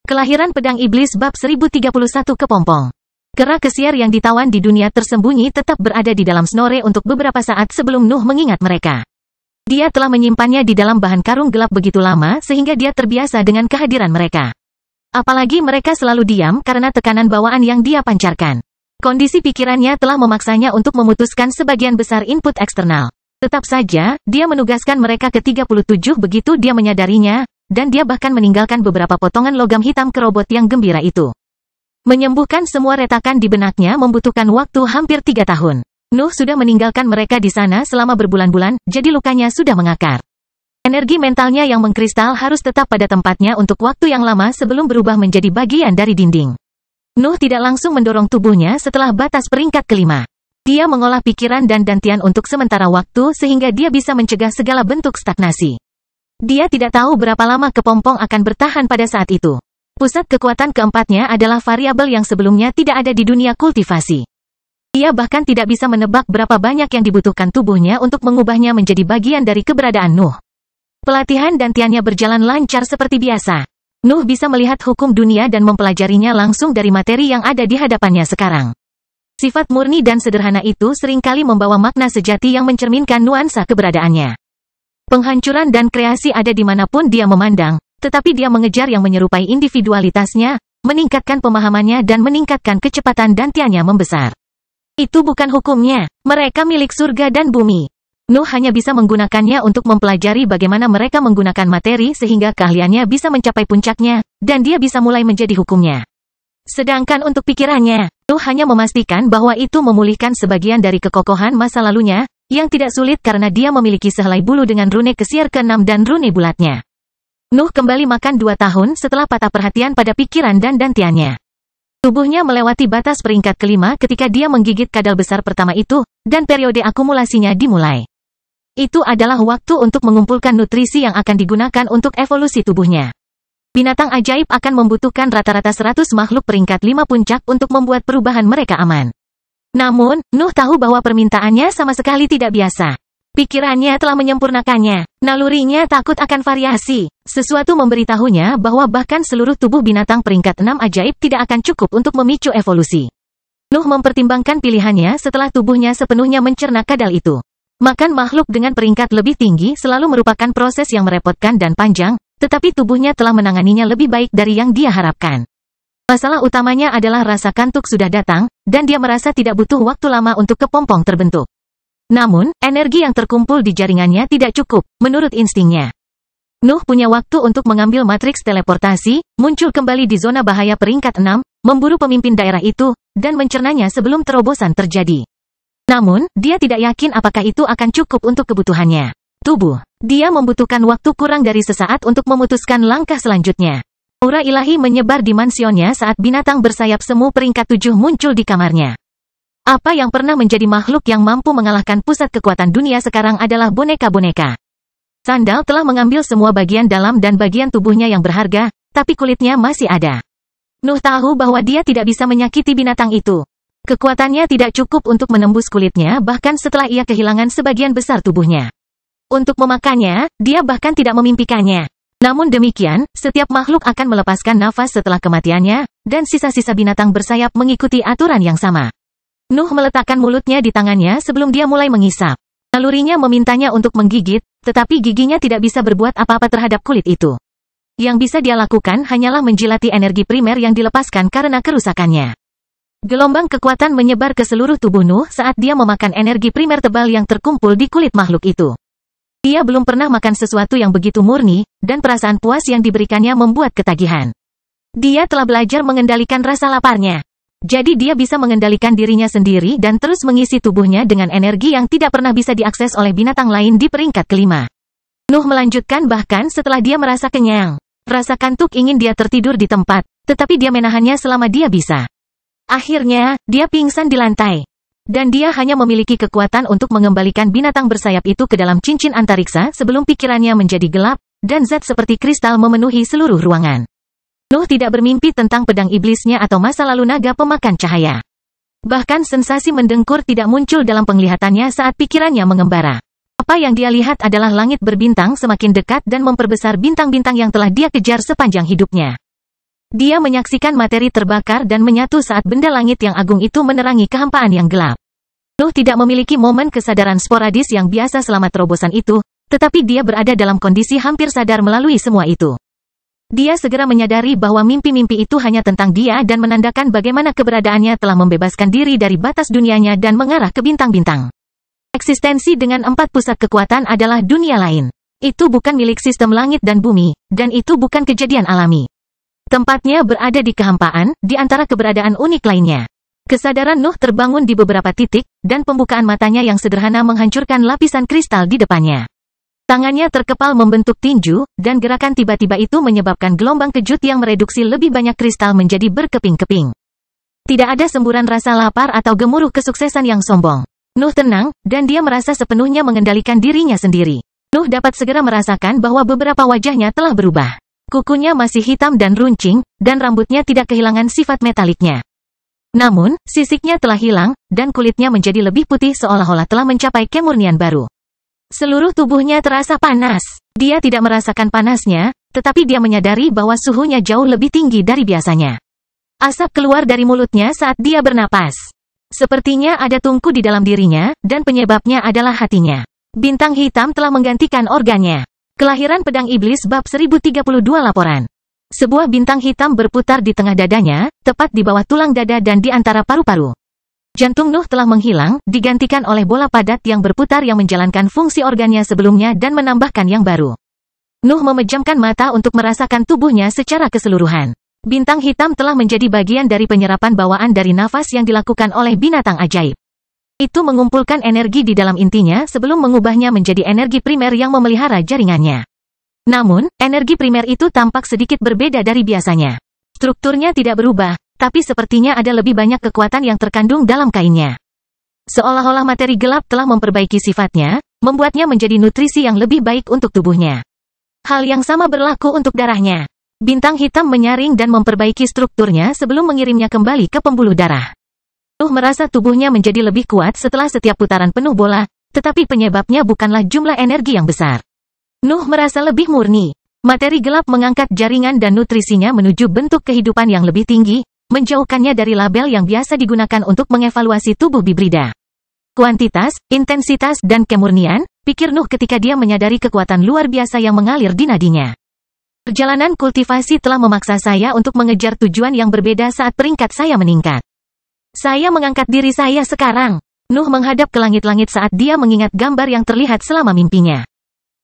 Kelahiran Pedang Iblis bab 1031 Kepompong. Kera kesiar yang ditawan di dunia tersembunyi tetap berada di dalam Snorre untuk beberapa saat sebelum Nuh mengingat mereka. Dia telah menyimpannya di dalam bahan karung gelap begitu lama sehingga dia terbiasa dengan kehadiran mereka. Apalagi mereka selalu diam karena tekanan bawaan yang dia pancarkan. Kondisi pikirannya telah memaksanya untuk memutuskan sebagian besar input eksternal. Tetap saja, dia menugaskan mereka ke 37 begitu dia menyadarinya, dan dia bahkan meninggalkan beberapa potongan logam hitam ke robot yang gembira itu. Menyembuhkan semua retakan di benaknya membutuhkan waktu hampir 3 tahun. Nuh sudah meninggalkan mereka di sana selama berbulan-bulan, jadi lukanya sudah mengakar. Energi mentalnya yang mengkristal harus tetap pada tempatnya untuk waktu yang lama sebelum berubah menjadi bagian dari dinding. Nuh tidak langsung mendorong tubuhnya setelah batas peringkat kelima. Dia mengolah pikiran dan dantian untuk sementara waktu sehingga dia bisa mencegah segala bentuk stagnasi. Dia tidak tahu berapa lama kepompong akan bertahan pada saat itu. Pusat kekuatan keempatnya adalah variabel yang sebelumnya tidak ada di dunia kultivasi. Dia bahkan tidak bisa menebak berapa banyak yang dibutuhkan tubuhnya untuk mengubahnya menjadi bagian dari keberadaan Nuh. Pelatihan dantiannya berjalan lancar seperti biasa. Nuh bisa melihat hukum dunia dan mempelajarinya langsung dari materi yang ada di hadapannya sekarang. Sifat murni dan sederhana itu seringkali membawa makna sejati yang mencerminkan nuansa keberadaannya. Penghancuran dan kreasi ada dimanapun dia memandang, tetapi dia mengejar yang menyerupai individualitasnya, meningkatkan pemahamannya dan meningkatkan kecepatan dantiannya membesar. Itu bukan hukumnya, mereka milik surga dan bumi. Nuh hanya bisa menggunakannya untuk mempelajari bagaimana mereka menggunakan materi sehingga keahliannya bisa mencapai puncaknya, dan dia bisa mulai menjadi hukumnya. Sedangkan untuk pikirannya, Nuh hanya memastikan bahwa itu memulihkan sebagian dari kekokohan masa lalunya, yang tidak sulit karena dia memiliki sehelai bulu dengan rune kesiar ke-6 dan rune bulatnya. Nuh kembali makan 2 tahun setelah patah perhatian pada pikiran dan dantiannya. Tubuhnya melewati batas peringkat kelima ketika dia menggigit kadal besar pertama itu, dan periode akumulasinya dimulai. Itu adalah waktu untuk mengumpulkan nutrisi yang akan digunakan untuk evolusi tubuhnya. Binatang ajaib akan membutuhkan rata-rata 100 makhluk peringkat 5 puncak untuk membuat perubahan mereka aman. Namun, Nuh tahu bahwa permintaannya sama sekali tidak biasa. Pikirannya telah menyempurnakannya. Nalurinya takut akan variasi. Sesuatu memberitahunya bahwa bahkan seluruh tubuh binatang peringkat 6 ajaib tidak akan cukup untuk memicu evolusi. Nuh mempertimbangkan pilihannya setelah tubuhnya sepenuhnya mencerna kadal itu. Makan makhluk dengan peringkat lebih tinggi selalu merupakan proses yang merepotkan dan panjang, tetapi tubuhnya telah menanganinya lebih baik dari yang dia harapkan. Masalah utamanya adalah rasa kantuk sudah datang, dan dia merasa tidak butuh waktu lama untuk kepompong terbentuk. Namun, energi yang terkumpul di jaringannya tidak cukup, menurut instingnya. Nuh punya waktu untuk mengambil matriks teleportasi, muncul kembali di zona bahaya peringkat 6, memburu pemimpin daerah itu, dan mencernanya sebelum terobosan terjadi. Namun, dia tidak yakin apakah itu akan cukup untuk kebutuhannya. Tubuh. Dia membutuhkan waktu kurang dari sesaat untuk memutuskan langkah selanjutnya. Aura ilahi menyebar di mansionnya saat binatang bersayap semu peringkat 7 muncul di kamarnya. Apa yang pernah menjadi makhluk yang mampu mengalahkan pusat kekuatan dunia sekarang adalah boneka-boneka. Sandal telah mengambil semua bagian dalam dan bagian tubuhnya yang berharga, tapi kulitnya masih ada. Nuh tahu bahwa dia tidak bisa menyakiti binatang itu. Kekuatannya tidak cukup untuk menembus kulitnya bahkan setelah ia kehilangan sebagian besar tubuhnya. Untuk memakannya, dia bahkan tidak memimpikannya. Namun demikian, setiap makhluk akan melepaskan nafas setelah kematiannya, dan sisa-sisa binatang bersayap mengikuti aturan yang sama. Nuh meletakkan mulutnya di tangannya sebelum dia mulai mengisap. Nalurinya memintanya untuk menggigit, tetapi giginya tidak bisa berbuat apa-apa terhadap kulit itu. Yang bisa dia lakukan hanyalah menjilati energi primer yang dilepaskan karena kerusakannya. Gelombang kekuatan menyebar ke seluruh tubuh Nuh saat dia memakan energi primer tebal yang terkumpul di kulit makhluk itu. Dia belum pernah makan sesuatu yang begitu murni, dan perasaan puas yang diberikannya membuat ketagihan. Dia telah belajar mengendalikan rasa laparnya. Jadi dia bisa mengendalikan dirinya sendiri dan terus mengisi tubuhnya dengan energi yang tidak pernah bisa diakses oleh binatang lain di peringkat kelima. Nuh melanjutkan bahkan setelah dia merasa kenyang. Rasa kantuk ingin dia tertidur di tempat, tetapi dia menahannya selama dia bisa. Akhirnya, dia pingsan di lantai. Dan dia hanya memiliki kekuatan untuk mengembalikan binatang bersayap itu ke dalam cincin antariksa sebelum pikirannya menjadi gelap, dan zat seperti kristal memenuhi seluruh ruangan. Nuh tidak bermimpi tentang pedang iblisnya atau masa lalu naga pemakan cahaya. Bahkan sensasi mendengkur tidak muncul dalam penglihatannya saat pikirannya mengembara. Apa yang dia lihat adalah langit berbintang semakin dekat dan memperbesar bintang-bintang yang telah dia kejar sepanjang hidupnya. Dia menyaksikan materi terbakar dan menyatu saat benda langit yang agung itu menerangi kehampaan yang gelap. Nuh tidak memiliki momen kesadaran sporadis yang biasa selama terobosan itu, tetapi dia berada dalam kondisi hampir sadar melalui semua itu. Dia segera menyadari bahwa mimpi-mimpi itu hanya tentang dia dan menandakan bagaimana keberadaannya telah membebaskan diri dari batas dunianya dan mengarah ke bintang-bintang. Eksistensi dengan 4 pusat kekuatan adalah dunia lain. Itu bukan milik sistem langit dan bumi, dan itu bukan kejadian alami. Tempatnya berada di kehampaan, di antara keberadaan unik lainnya. Kesadaran Nuh terbangun di beberapa titik, dan pembukaan matanya yang sederhana menghancurkan lapisan kristal di depannya. Tangannya terkepal membentuk tinju, dan gerakan tiba-tiba itu menyebabkan gelombang kejut yang mereduksi lebih banyak kristal menjadi berkeping-keping. Tidak ada semburan rasa lapar atau gemuruh kesuksesan yang sombong. Nuh tenang, dan dia merasa sepenuhnya mengendalikan dirinya sendiri. Nuh dapat segera merasakan bahwa beberapa wajahnya telah berubah. Kukunya masih hitam dan runcing, dan rambutnya tidak kehilangan sifat metaliknya. Namun, sisiknya telah hilang, dan kulitnya menjadi lebih putih seolah-olah telah mencapai kemurnian baru. Seluruh tubuhnya terasa panas. Dia tidak merasakan panasnya, tetapi dia menyadari bahwa suhunya jauh lebih tinggi dari biasanya. Asap keluar dari mulutnya saat dia bernapas. Sepertinya ada tungku di dalam dirinya, dan penyebabnya adalah hatinya. Bintang hitam telah menggantikan organnya. Kelahiran pedang iblis bab 1032 laporan. Sebuah bintang hitam berputar di tengah dadanya, tepat di bawah tulang dada dan di antara paru-paru. Jantung Nuh telah menghilang, digantikan oleh bola padat yang berputar yang menjalankan fungsi organnya sebelumnya dan menambahkan yang baru. Nuh memejamkan mata untuk merasakan tubuhnya secara keseluruhan. Bintang hitam telah menjadi bagian dari penyerapan bawaan dari nafas yang dilakukan oleh binatang ajaib. Itu mengumpulkan energi di dalam intinya sebelum mengubahnya menjadi energi primer yang memelihara jaringannya. Namun, energi primer itu tampak sedikit berbeda dari biasanya. Strukturnya tidak berubah, tapi sepertinya ada lebih banyak kekuatan yang terkandung dalam kainnya. Seolah-olah materi gelap telah memperbaiki sifatnya, membuatnya menjadi nutrisi yang lebih baik untuk tubuhnya. Hal yang sama berlaku untuk darahnya. Bintang hitam menyaring dan memperbaiki strukturnya sebelum mengirimnya kembali ke pembuluh darah. Nuh merasa tubuhnya menjadi lebih kuat setelah setiap putaran penuh bola, tetapi penyebabnya bukanlah jumlah energi yang besar. Nuh merasa lebih murni. Materi gelap mengangkat jaringan dan nutrisinya menuju bentuk kehidupan yang lebih tinggi, menjauhkannya dari label yang biasa digunakan untuk mengevaluasi tubuh bibrida. Kuantitas, intensitas, dan kemurnian, pikir Nuh ketika dia menyadari kekuatan luar biasa yang mengalir di nadinya. Perjalanan kultivasi telah memaksa saya untuk mengejar tujuan yang berbeda saat peringkat saya meningkat. Saya mengangkat diri saya sekarang. Nuh menghadap ke langit-langit saat dia mengingat gambar yang terlihat selama mimpinya.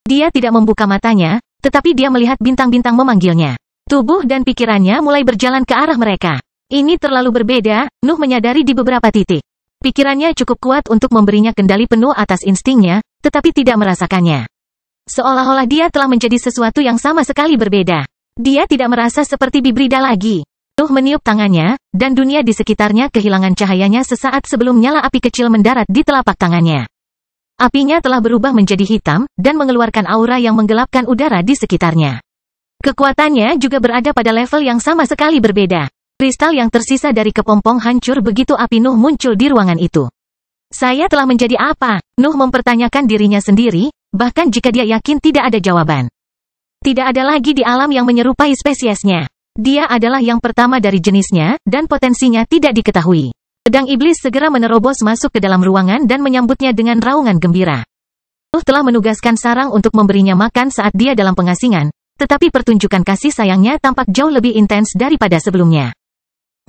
Dia tidak membuka matanya, tetapi dia melihat bintang-bintang memanggilnya. Tubuh dan pikirannya mulai berjalan ke arah mereka. Ini terlalu berbeda, Nuh menyadari di beberapa titik. Pikirannya cukup kuat untuk memberinya kendali penuh atas instingnya, tetapi tidak merasakannya. Seolah-olah dia telah menjadi sesuatu yang sama sekali berbeda. Dia tidak merasa seperti bibrida lagi. Nuh meniup tangannya, dan dunia di sekitarnya kehilangan cahayanya sesaat sebelum nyala api kecil mendarat di telapak tangannya. Apinya telah berubah menjadi hitam, dan mengeluarkan aura yang menggelapkan udara di sekitarnya. Kekuatannya juga berada pada level yang sama sekali berbeda. Kristal yang tersisa dari kepompong hancur begitu api Nuh muncul di ruangan itu. Saya telah menjadi apa? Nuh mempertanyakan dirinya sendiri, bahkan jika dia yakin tidak ada jawaban. Tidak ada lagi di alam yang menyerupai spesiesnya. Dia adalah yang pertama dari jenisnya, dan potensinya tidak diketahui. Pedang iblis segera menerobos masuk ke dalam ruangan dan menyambutnya dengan raungan gembira. Nuh telah menugaskan sarang untuk memberinya makan saat dia dalam pengasingan, tetapi pertunjukan kasih sayangnya tampak jauh lebih intens daripada sebelumnya.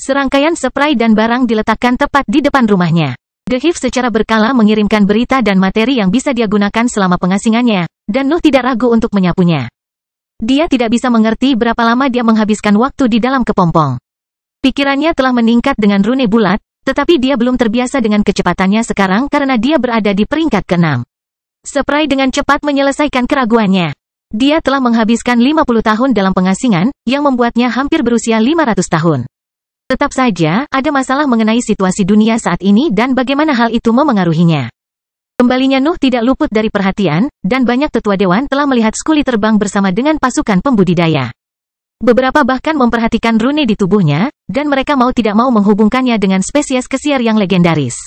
Serangkaian spray dan barang diletakkan tepat di depan rumahnya. The Hive secara berkala mengirimkan berita dan materi yang bisa dia gunakan selama pengasingannya, dan Nuh tidak ragu untuk menyapunya. Dia tidak bisa mengerti berapa lama dia menghabiskan waktu di dalam kepompong. Pikirannya telah meningkat dengan rune bulat, tetapi dia belum terbiasa dengan kecepatannya sekarang karena dia berada di peringkat ke-6. Spray dengan cepat menyelesaikan keraguannya. Dia telah menghabiskan 50 tahun dalam pengasingan, yang membuatnya hampir berusia 500 tahun. Tetap saja, ada masalah mengenai situasi dunia saat ini dan bagaimana hal itu memengaruhinya. Kembalinya Nuh tidak luput dari perhatian, dan banyak tetua dewan telah melihat Skuli terbang bersama dengan pasukan pembudidaya. Beberapa bahkan memperhatikan rune di tubuhnya, dan mereka mau tidak mau menghubungkannya dengan spesies kesiar yang legendaris.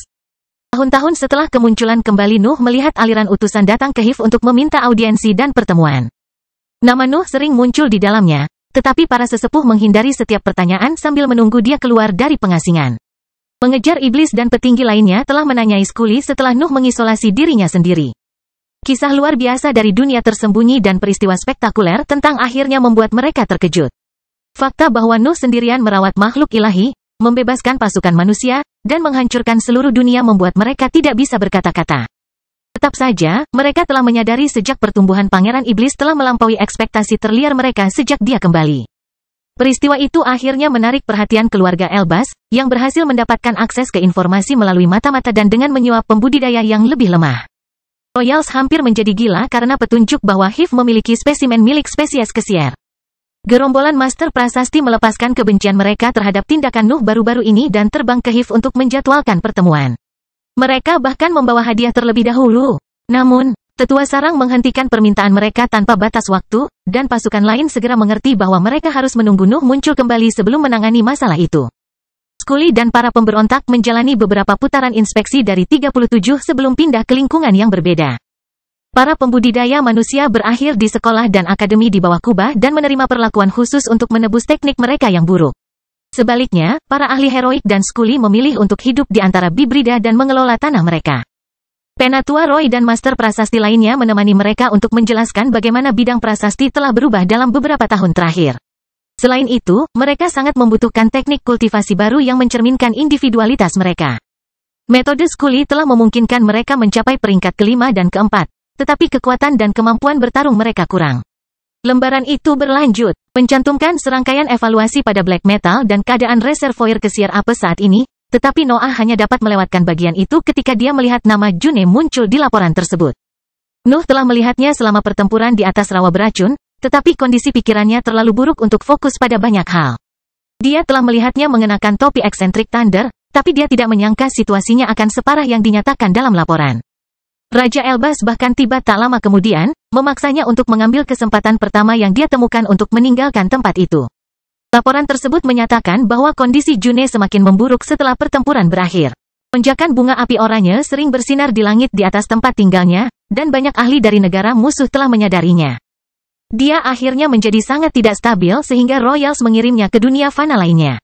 Tahun-tahun setelah kemunculan kembali Nuh melihat aliran utusan datang ke Hive untuk meminta audiensi dan pertemuan. Nama Nuh sering muncul di dalamnya, tetapi para sesepuh menghindari setiap pertanyaan sambil menunggu dia keluar dari pengasingan. Mengejar iblis dan petinggi lainnya telah menanyai Scully setelah Nuh mengisolasi dirinya sendiri. Kisah luar biasa dari dunia tersembunyi dan peristiwa spektakuler tentang akhirnya membuat mereka terkejut. Fakta bahwa Nuh sendirian merawat makhluk ilahi, membebaskan pasukan manusia, dan menghancurkan seluruh dunia membuat mereka tidak bisa berkata-kata. Tetap saja, mereka telah menyadari sejak pertumbuhan Pangeran Iblis telah melampaui ekspektasi terliar mereka sejak dia kembali. Peristiwa itu akhirnya menarik perhatian keluarga Elbas, yang berhasil mendapatkan akses ke informasi melalui mata-mata dan dengan menyuap pembudidaya yang lebih lemah. Royals hampir menjadi gila karena petunjuk bahwa Hiv memiliki spesimen milik spesies kesier. Gerombolan Master Prasasti melepaskan kebencian mereka terhadap tindakan Nuh baru-baru ini dan terbang ke Hiv untuk menjadwalkan pertemuan. Mereka bahkan membawa hadiah terlebih dahulu. Namun, Tetua Sarang menghentikan permintaan mereka tanpa batas waktu, dan pasukan lain segera mengerti bahwa mereka harus menunggu Nuh muncul kembali sebelum menangani masalah itu. Scully dan para pemberontak menjalani beberapa putaran inspeksi dari 37 sebelum pindah ke lingkungan yang berbeda. Para pembudidaya manusia berakhir di sekolah dan akademi di bawah Kubah dan menerima perlakuan khusus untuk menebus teknik mereka yang buruk. Sebaliknya, para ahli heroik dan Scully memilih untuk hidup di antara Bibrida dan mengelola tanah mereka. Penatua Roy dan Master Prasasti lainnya menemani mereka untuk menjelaskan bagaimana bidang prasasti telah berubah dalam beberapa tahun terakhir. Selain itu, mereka sangat membutuhkan teknik kultivasi baru yang mencerminkan individualitas mereka. Metode Scully telah memungkinkan mereka mencapai peringkat kelima dan keempat, tetapi kekuatan dan kemampuan bertarung mereka kurang. Lembaran itu berlanjut, mencantumkan serangkaian evaluasi pada black metal dan keadaan reservoir kesier apes saat ini, tetapi Noah hanya dapat melewatkan bagian itu ketika dia melihat nama June muncul di laporan tersebut. Nuh telah melihatnya selama pertempuran di atas rawa beracun, tetapi kondisi pikirannya terlalu buruk untuk fokus pada banyak hal. Dia telah melihatnya mengenakan topi eksentrik Thunder, tapi dia tidak menyangka situasinya akan separah yang dinyatakan dalam laporan. Raja Elbas bahkan tiba tak lama kemudian, memaksanya untuk mengambil kesempatan pertama yang dia temukan untuk meninggalkan tempat itu. Laporan tersebut menyatakan bahwa kondisi June semakin memburuk setelah pertempuran berakhir. Lonjakan bunga api oranye sering bersinar di langit di atas tempat tinggalnya, dan banyak ahli dari negara musuh telah menyadarinya. Dia akhirnya menjadi sangat tidak stabil sehingga Royals mengirimnya ke dunia fana lainnya.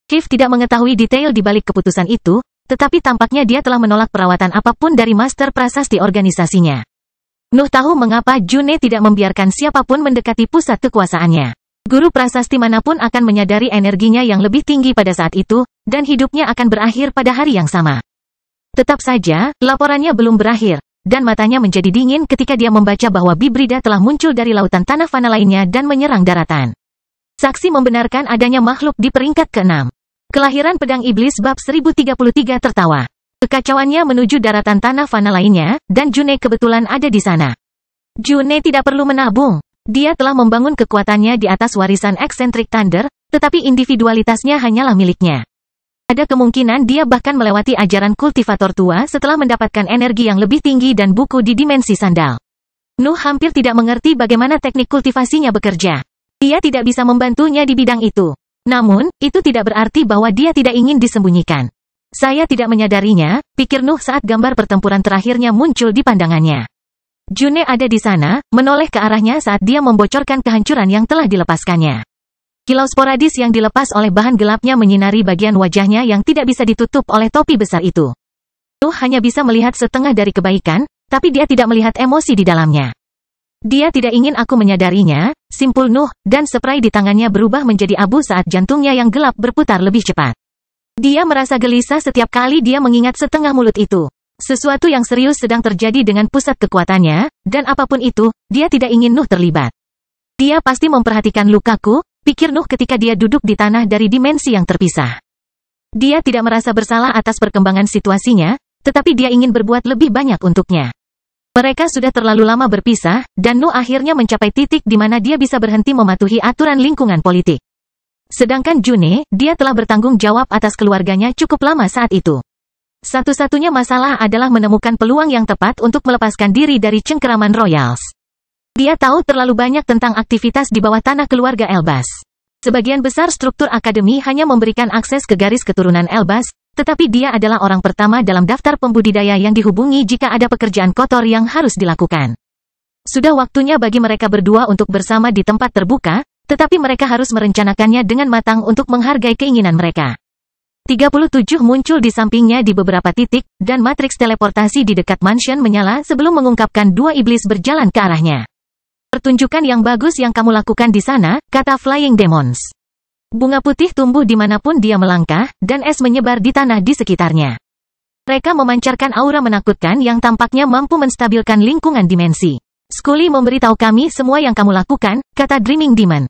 Hiv tidak mengetahui detail di balik keputusan itu, tetapi tampaknya dia telah menolak perawatan apapun dari Master Prasasti organisasinya. Nuh tahu mengapa June tidak membiarkan siapapun mendekati pusat kekuasaannya. Guru prasasti manapun akan menyadari energinya yang lebih tinggi pada saat itu, dan hidupnya akan berakhir pada hari yang sama. Tetap saja, laporannya belum berakhir, dan matanya menjadi dingin ketika dia membaca bahwa Bibrida telah muncul dari lautan tanah fana lainnya dan menyerang daratan. Saksi membenarkan adanya makhluk di peringkat ke-6. Kelahiran Pedang Iblis bab 1033 tertawa. Kekacauannya menuju daratan tanah fana lainnya, dan June kebetulan ada di sana. June tidak perlu menabung. Dia telah membangun kekuatannya di atas warisan eksentrik Thunder, tetapi individualitasnya hanyalah miliknya. Ada kemungkinan dia bahkan melewati ajaran kultivator tua setelah mendapatkan energi yang lebih tinggi dan buku di dimensi sandal. Nuh hampir tidak mengerti bagaimana teknik kultivasinya bekerja. Dia tidak bisa membantunya di bidang itu. Namun, itu tidak berarti bahwa dia tidak ingin disembunyikan. Saya tidak menyadarinya, pikir Nuh saat gambar pertempuran terakhirnya muncul di pandangannya. June ada di sana, menoleh ke arahnya saat dia membocorkan kehancuran yang telah dilepaskannya. Kilau sporadis yang dilepas oleh bahan gelapnya menyinari bagian wajahnya yang tidak bisa ditutup oleh topi besar itu. Nuh hanya bisa melihat setengah dari kebaikan, tapi dia tidak melihat emosi di dalamnya. Dia tidak ingin aku menyadarinya, simpul Nuh, dan spray di tangannya berubah menjadi abu saat jantungnya yang gelap berputar lebih cepat. Dia merasa gelisah setiap kali dia mengingat setengah mulut itu. Sesuatu yang serius sedang terjadi dengan pusat kekuatannya, dan apapun itu, dia tidak ingin Nuh terlibat. Dia pasti memperhatikan lukaku, pikir Nuh ketika dia duduk di tanah dari dimensi yang terpisah. Dia tidak merasa bersalah atas perkembangan situasinya, tetapi dia ingin berbuat lebih banyak untuknya. Mereka sudah terlalu lama berpisah, dan Nuh akhirnya mencapai titik di mana dia bisa berhenti mematuhi aturan lingkungan politik. Sedangkan June, dia telah bertanggung jawab atas keluarganya cukup lama saat itu. Satu-satunya masalah adalah menemukan peluang yang tepat untuk melepaskan diri dari cengkeraman Royals. Dia tahu terlalu banyak tentang aktivitas di bawah tanah keluarga Elbas. Sebagian besar struktur akademi hanya memberikan akses ke garis keturunan Elbas, tetapi dia adalah orang pertama dalam daftar pembudidaya yang dihubungi jika ada pekerjaan kotor yang harus dilakukan. Sudah waktunya bagi mereka berdua untuk bersama di tempat terbuka, tetapi mereka harus merencanakannya dengan matang untuk menghargai keinginan mereka. 37 muncul di sampingnya di beberapa titik, dan matriks teleportasi di dekat mansion menyala sebelum mengungkapkan dua iblis berjalan ke arahnya. Pertunjukan yang bagus yang kamu lakukan di sana, kata Flying Demons. Bunga putih tumbuh dimanapun dia melangkah, dan es menyebar di tanah di sekitarnya. Mereka memancarkan aura menakutkan yang tampaknya mampu menstabilkan lingkungan dimensi. Scully memberitahu kami semua yang kamu lakukan, kata Dreaming Demon.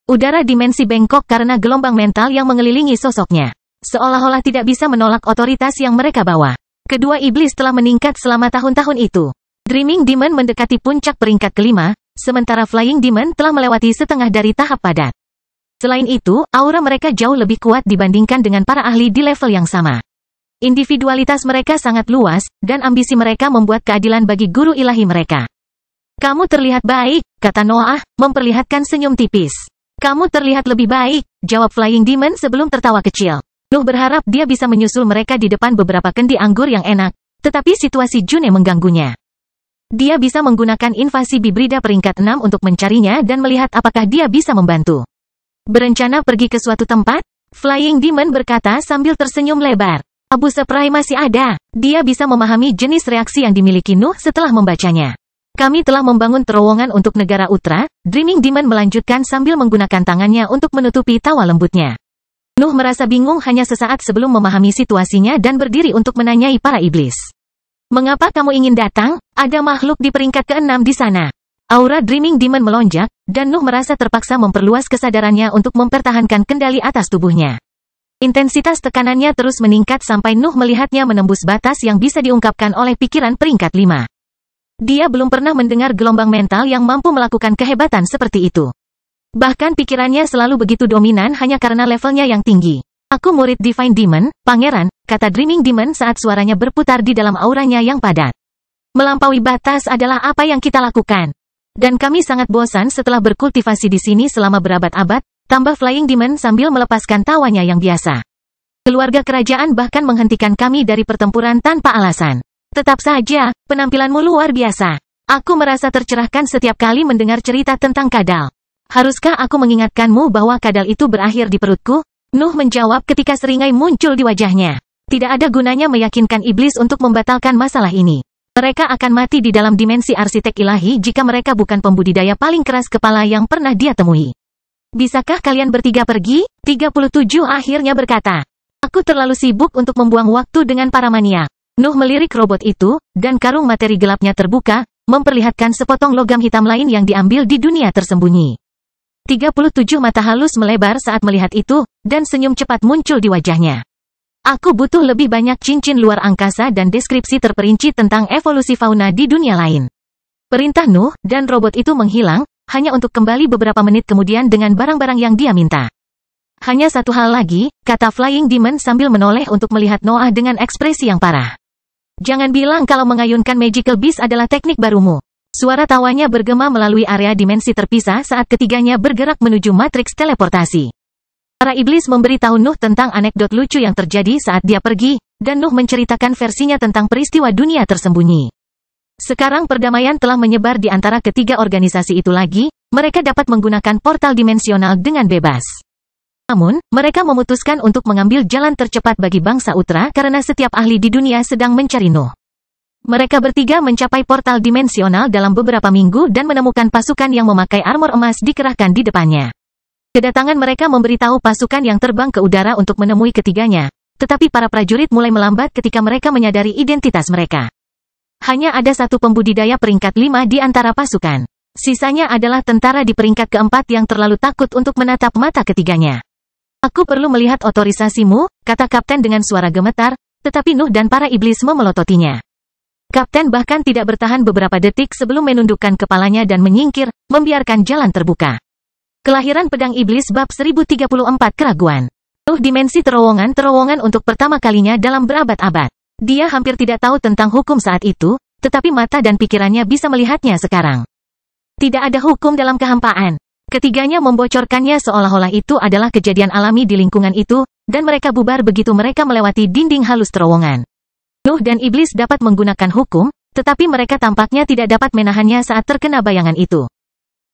Udara dimensi bengkok karena gelombang mental yang mengelilingi sosoknya. Seolah-olah tidak bisa menolak otoritas yang mereka bawa. Kedua iblis telah meningkat selama tahun-tahun itu. Dreaming Demon mendekati puncak peringkat kelima, sementara Flying Demon telah melewati setengah dari tahap padat. Selain itu, aura mereka jauh lebih kuat dibandingkan dengan para ahli di level yang sama. Individualitas mereka sangat luas, dan ambisi mereka membuat keadilan bagi guru ilahi mereka. Kamu terlihat baik, kata Noah, memperlihatkan senyum tipis. Kamu terlihat lebih baik, jawab Flying Demon sebelum tertawa kecil. Nuh berharap dia bisa menyusul mereka di depan beberapa kendi anggur yang enak, tetapi situasi June mengganggunya. Dia bisa menggunakan invasi bibrida peringkat 6 untuk mencarinya dan melihat apakah dia bisa membantu. Berencana pergi ke suatu tempat? Flying Demon berkata sambil tersenyum lebar. Abu Seprai masih ada. Dia bisa memahami jenis reaksi yang dimiliki Nuh setelah membacanya. Kami telah membangun terowongan untuk negara Utra, Dreaming Demon melanjutkan sambil menggunakan tangannya untuk menutupi tawa lembutnya. Nuh merasa bingung hanya sesaat sebelum memahami situasinya dan berdiri untuk menanyai para iblis. Mengapa kamu ingin datang? Ada makhluk di peringkat ke-6 di sana. Aura Dreaming Demon melonjak, dan Nuh merasa terpaksa memperluas kesadarannya untuk mempertahankan kendali atas tubuhnya. Intensitas tekanannya terus meningkat sampai Nuh melihatnya menembus batas yang bisa diungkapkan oleh pikiran peringkat 5. Dia belum pernah mendengar gelombang mental yang mampu melakukan kehebatan seperti itu. Bahkan pikirannya selalu begitu dominan hanya karena levelnya yang tinggi. Aku murid Divine Demon, Pangeran, kata Dreaming Demon saat suaranya berputar di dalam auranya yang padat. Melampaui batas adalah apa yang kita lakukan. Dan kami sangat bosan setelah berkultivasi di sini selama berabad-abad, tambah Flying Demon sambil melepaskan tawanya yang biasa. Keluarga kerajaan bahkan menghentikan kami dari pertempuran tanpa alasan. Tetap saja, penampilanmu luar biasa. Aku merasa tercerahkan setiap kali mendengar cerita tentang kadal. Haruskah aku mengingatkanmu bahwa kadal itu berakhir di perutku? Nuh menjawab ketika seringai muncul di wajahnya. Tidak ada gunanya meyakinkan iblis untuk membatalkan masalah ini. Mereka akan mati di dalam dimensi arsitek ilahi jika mereka bukan pembudidaya paling keras kepala yang pernah dia temui. Bisakah kalian bertiga pergi? 37 akhirnya berkata. Aku terlalu sibuk untuk membuang waktu dengan para maniak. Nuh melirik robot itu, dan karung materi gelapnya terbuka, memperlihatkan sepotong logam hitam lain yang diambil di dunia tersembunyi. 37 mata halus melebar saat melihat itu, dan senyum cepat muncul di wajahnya. Aku butuh lebih banyak cincin luar angkasa dan deskripsi terperinci tentang evolusi fauna di dunia lain. Perintah Nuh, dan robot itu menghilang, hanya untuk kembali beberapa menit kemudian dengan barang-barang yang dia minta. Hanya satu hal lagi, kata Flying Demon sambil menoleh untuk melihat Noah dengan ekspresi yang parah. Jangan bilang kalau mengayunkan Magical Beast adalah teknik barumu. Suara tawanya bergema melalui area dimensi terpisah saat ketiganya bergerak menuju matriks teleportasi. Para iblis memberitahu Nuh tentang anekdot lucu yang terjadi saat dia pergi, dan Nuh menceritakan versinya tentang peristiwa dunia tersembunyi. Sekarang perdamaian telah menyebar di antara ketiga organisasi itu lagi, mereka dapat menggunakan portal dimensional dengan bebas. Namun, mereka memutuskan untuk mengambil jalan tercepat bagi bangsa Utra karena setiap ahli di dunia sedang mencari Nuh. Mereka bertiga mencapai portal dimensional dalam beberapa minggu dan menemukan pasukan yang memakai armor emas dikerahkan di depannya. Kedatangan mereka memberitahu pasukan yang terbang ke udara untuk menemui ketiganya, tetapi para prajurit mulai melambat ketika mereka menyadari identitas mereka. Hanya ada satu pembudidaya peringkat 5 di antara pasukan. Sisanya adalah tentara di peringkat keempat yang terlalu takut untuk menatap mata ketiganya. Aku perlu melihat otorisasimu, kata Kapten dengan suara gemetar, tetapi Nuh dan para iblis memelototinya. Kapten bahkan tidak bertahan beberapa detik sebelum menundukkan kepalanya dan menyingkir, membiarkan jalan terbuka. Kelahiran Pedang Iblis Bab 1034 Keraguan. Nuh dimensi terowongan untuk pertama kalinya dalam berabad-abad. Dia hampir tidak tahu tentang hukum saat itu, tetapi mata dan pikirannya bisa melihatnya sekarang. Tidak ada hukum dalam kehampaan. Ketiganya membocorkannya seolah-olah itu adalah kejadian alami di lingkungan itu, dan mereka bubar begitu mereka melewati dinding halus terowongan. Nuh dan iblis dapat menggunakan hukum, tetapi mereka tampaknya tidak dapat menahannya saat terkena bayangan itu.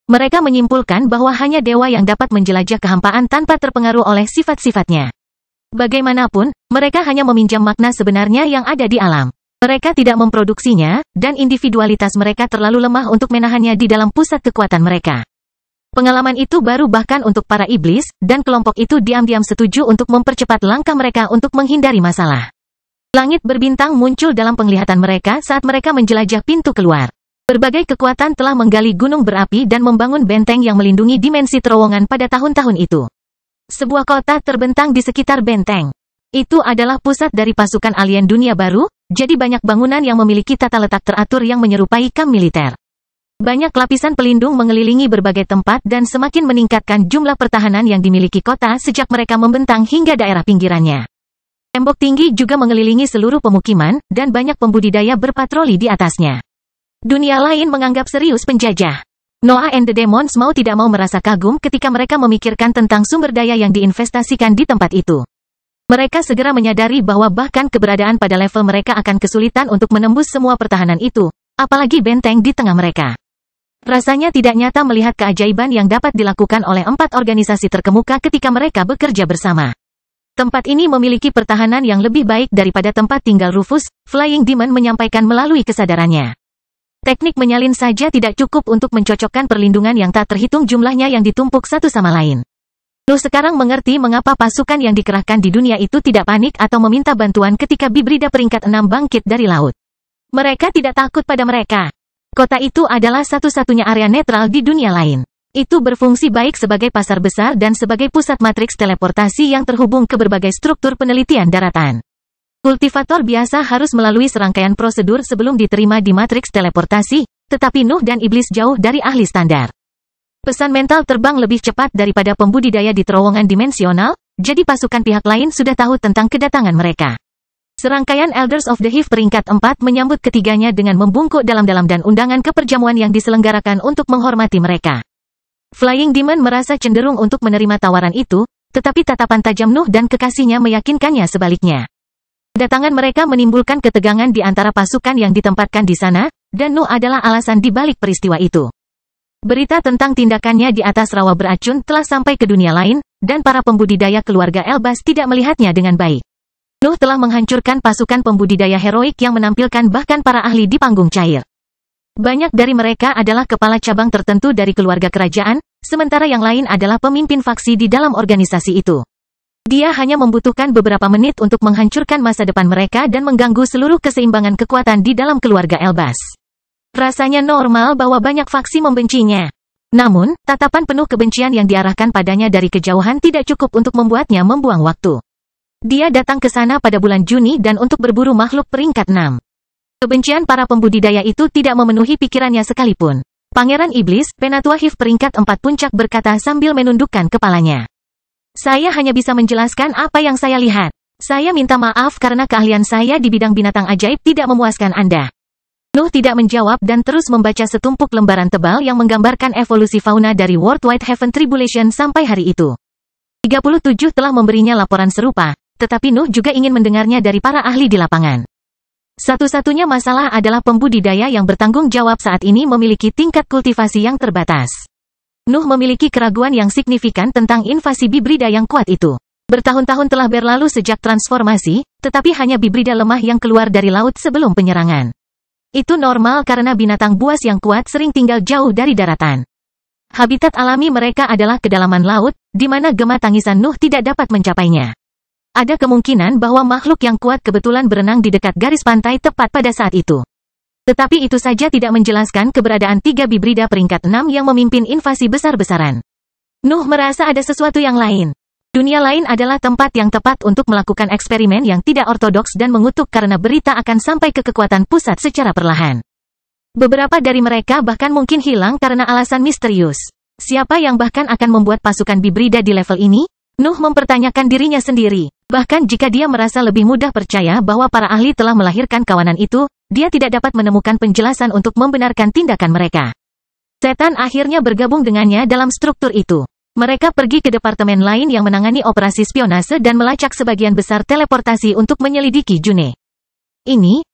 Mereka menyimpulkan bahwa hanya dewa yang dapat menjelajah kehampaan tanpa terpengaruh oleh sifat-sifatnya. Bagaimanapun, mereka hanya meminjam makna sebenarnya yang ada di alam. Mereka tidak memproduksinya, dan individualitas mereka terlalu lemah untuk menahannya di dalam pusat kekuatan mereka. Pengalaman itu baru bahkan untuk para iblis, dan kelompok itu diam-diam setuju untuk mempercepat langkah mereka untuk menghindari masalah. Langit berbintang muncul dalam penglihatan mereka saat mereka menjelajah pintu keluar. Berbagai kekuatan telah menggali gunung berapi dan membangun benteng yang melindungi dimensi terowongan pada tahun-tahun itu. Sebuah kota terbentang di sekitar benteng. Itu adalah pusat dari pasukan alien dunia baru, jadi banyak bangunan yang memiliki tata letak teratur yang menyerupai kamp militer. Banyak lapisan pelindung mengelilingi berbagai tempat dan semakin meningkatkan jumlah pertahanan yang dimiliki kota sejak mereka membentang hingga daerah pinggirannya. Tembok tinggi juga mengelilingi seluruh pemukiman, dan banyak pembudidaya berpatroli di atasnya. Dunia lain menganggap serius penjajah. Noah and the Demons mau tidak mau merasa kagum ketika mereka memikirkan tentang sumber daya yang diinvestasikan di tempat itu. Mereka segera menyadari bahwa bahkan keberadaan pada level mereka akan kesulitan untuk menembus semua pertahanan itu, apalagi benteng di tengah mereka. Rasanya tidak nyata melihat keajaiban yang dapat dilakukan oleh 4 organisasi terkemuka ketika mereka bekerja bersama. Tempat ini memiliki pertahanan yang lebih baik daripada tempat tinggal Rufus, Flying Demon menyampaikan melalui kesadarannya. Teknik menyalin saja tidak cukup untuk mencocokkan perlindungan yang tak terhitung jumlahnya yang ditumpuk satu sama lain. Nuh sekarang mengerti mengapa pasukan yang dikerahkan di dunia itu tidak panik atau meminta bantuan ketika Bibrida peringkat 6 bangkit dari laut. Mereka tidak takut pada mereka. Kota itu adalah satu-satunya area netral di dunia lain. Itu berfungsi baik sebagai pasar besar dan sebagai pusat matriks teleportasi yang terhubung ke berbagai struktur penelitian daratan. Kultivator biasa harus melalui serangkaian prosedur sebelum diterima di matriks teleportasi, tetapi Nuh dan iblis jauh dari ahli standar. Pesan mental terbang lebih cepat daripada pembudidaya di terowongan dimensional, jadi pasukan pihak lain sudah tahu tentang kedatangan mereka. Serangkaian Elders of the Hive peringkat 4 menyambut ketiganya dengan membungkuk dalam-dalam dan undangan ke perjamuan yang diselenggarakan untuk menghormati mereka. Flying Demon merasa cenderung untuk menerima tawaran itu, tetapi tatapan tajam Nuh dan kekasihnya meyakinkannya sebaliknya. Kedatangan mereka menimbulkan ketegangan di antara pasukan yang ditempatkan di sana, dan Nuh adalah alasan di balik peristiwa itu. Berita tentang tindakannya di atas rawa beracun telah sampai ke dunia lain, dan para pembudidaya keluarga Elbas tidak melihatnya dengan baik. Nuh telah menghancurkan pasukan pembudidaya heroik yang menampilkan bahkan para ahli di panggung cair. Banyak dari mereka adalah kepala cabang tertentu dari keluarga kerajaan, sementara yang lain adalah pemimpin faksi di dalam organisasi itu. Dia hanya membutuhkan beberapa menit untuk menghancurkan masa depan mereka dan mengganggu seluruh keseimbangan kekuatan di dalam keluarga Elbas. Rasanya normal bahwa banyak faksi membencinya. Namun, tatapan penuh kebencian yang diarahkan padanya dari kejauhan tidak cukup untuk membuatnya membuang waktu. Dia datang ke sana pada bulan Juni dan untuk berburu makhluk peringkat 6. Kebencian para pembudidaya itu tidak memenuhi pikirannya sekalipun. Pangeran Iblis, Penatua Hive peringkat 4 puncak berkata sambil menundukkan kepalanya. Saya hanya bisa menjelaskan apa yang saya lihat. Saya minta maaf karena keahlian saya di bidang binatang ajaib tidak memuaskan Anda. Nuh tidak menjawab dan terus membaca setumpuk lembaran tebal yang menggambarkan evolusi fauna dari Worldwide Heaven Tribulation sampai hari itu. 37 telah memberinya laporan serupa. Tetapi Nuh juga ingin mendengarnya dari para ahli di lapangan. Satu-satunya masalah adalah pembudidaya yang bertanggung jawab saat ini memiliki tingkat kultivasi yang terbatas. Nuh memiliki keraguan yang signifikan tentang invasi Bibrida yang kuat itu. Bertahun-tahun telah berlalu sejak transformasi, tetapi hanya Bibrida lemah yang keluar dari laut sebelum penyerangan. Itu normal karena binatang buas yang kuat sering tinggal jauh dari daratan. Habitat alami mereka adalah kedalaman laut, di mana gema tangisan Nuh tidak dapat mencapainya. Ada kemungkinan bahwa makhluk yang kuat kebetulan berenang di dekat garis pantai tepat pada saat itu. Tetapi itu saja tidak menjelaskan keberadaan 3 Bibrida peringkat 6 yang memimpin invasi besar-besaran. Nuh merasa ada sesuatu yang lain. Dunia lain adalah tempat yang tepat untuk melakukan eksperimen yang tidak ortodoks dan mengutuk karena berita akan sampai ke kekuatan pusat secara perlahan. Beberapa dari mereka bahkan mungkin hilang karena alasan misterius. Siapa yang bahkan akan membuat pasukan Bibrida di level ini? Nuh mempertanyakan dirinya sendiri. Bahkan jika dia merasa lebih mudah percaya bahwa para ahli telah melahirkan kawanan itu, dia tidak dapat menemukan penjelasan untuk membenarkan tindakan mereka. Setan akhirnya bergabung dengannya dalam struktur itu. Mereka pergi ke departemen lain yang menangani operasi spionase dan melacak sebagian besar teleportasi untuk menyelidiki June.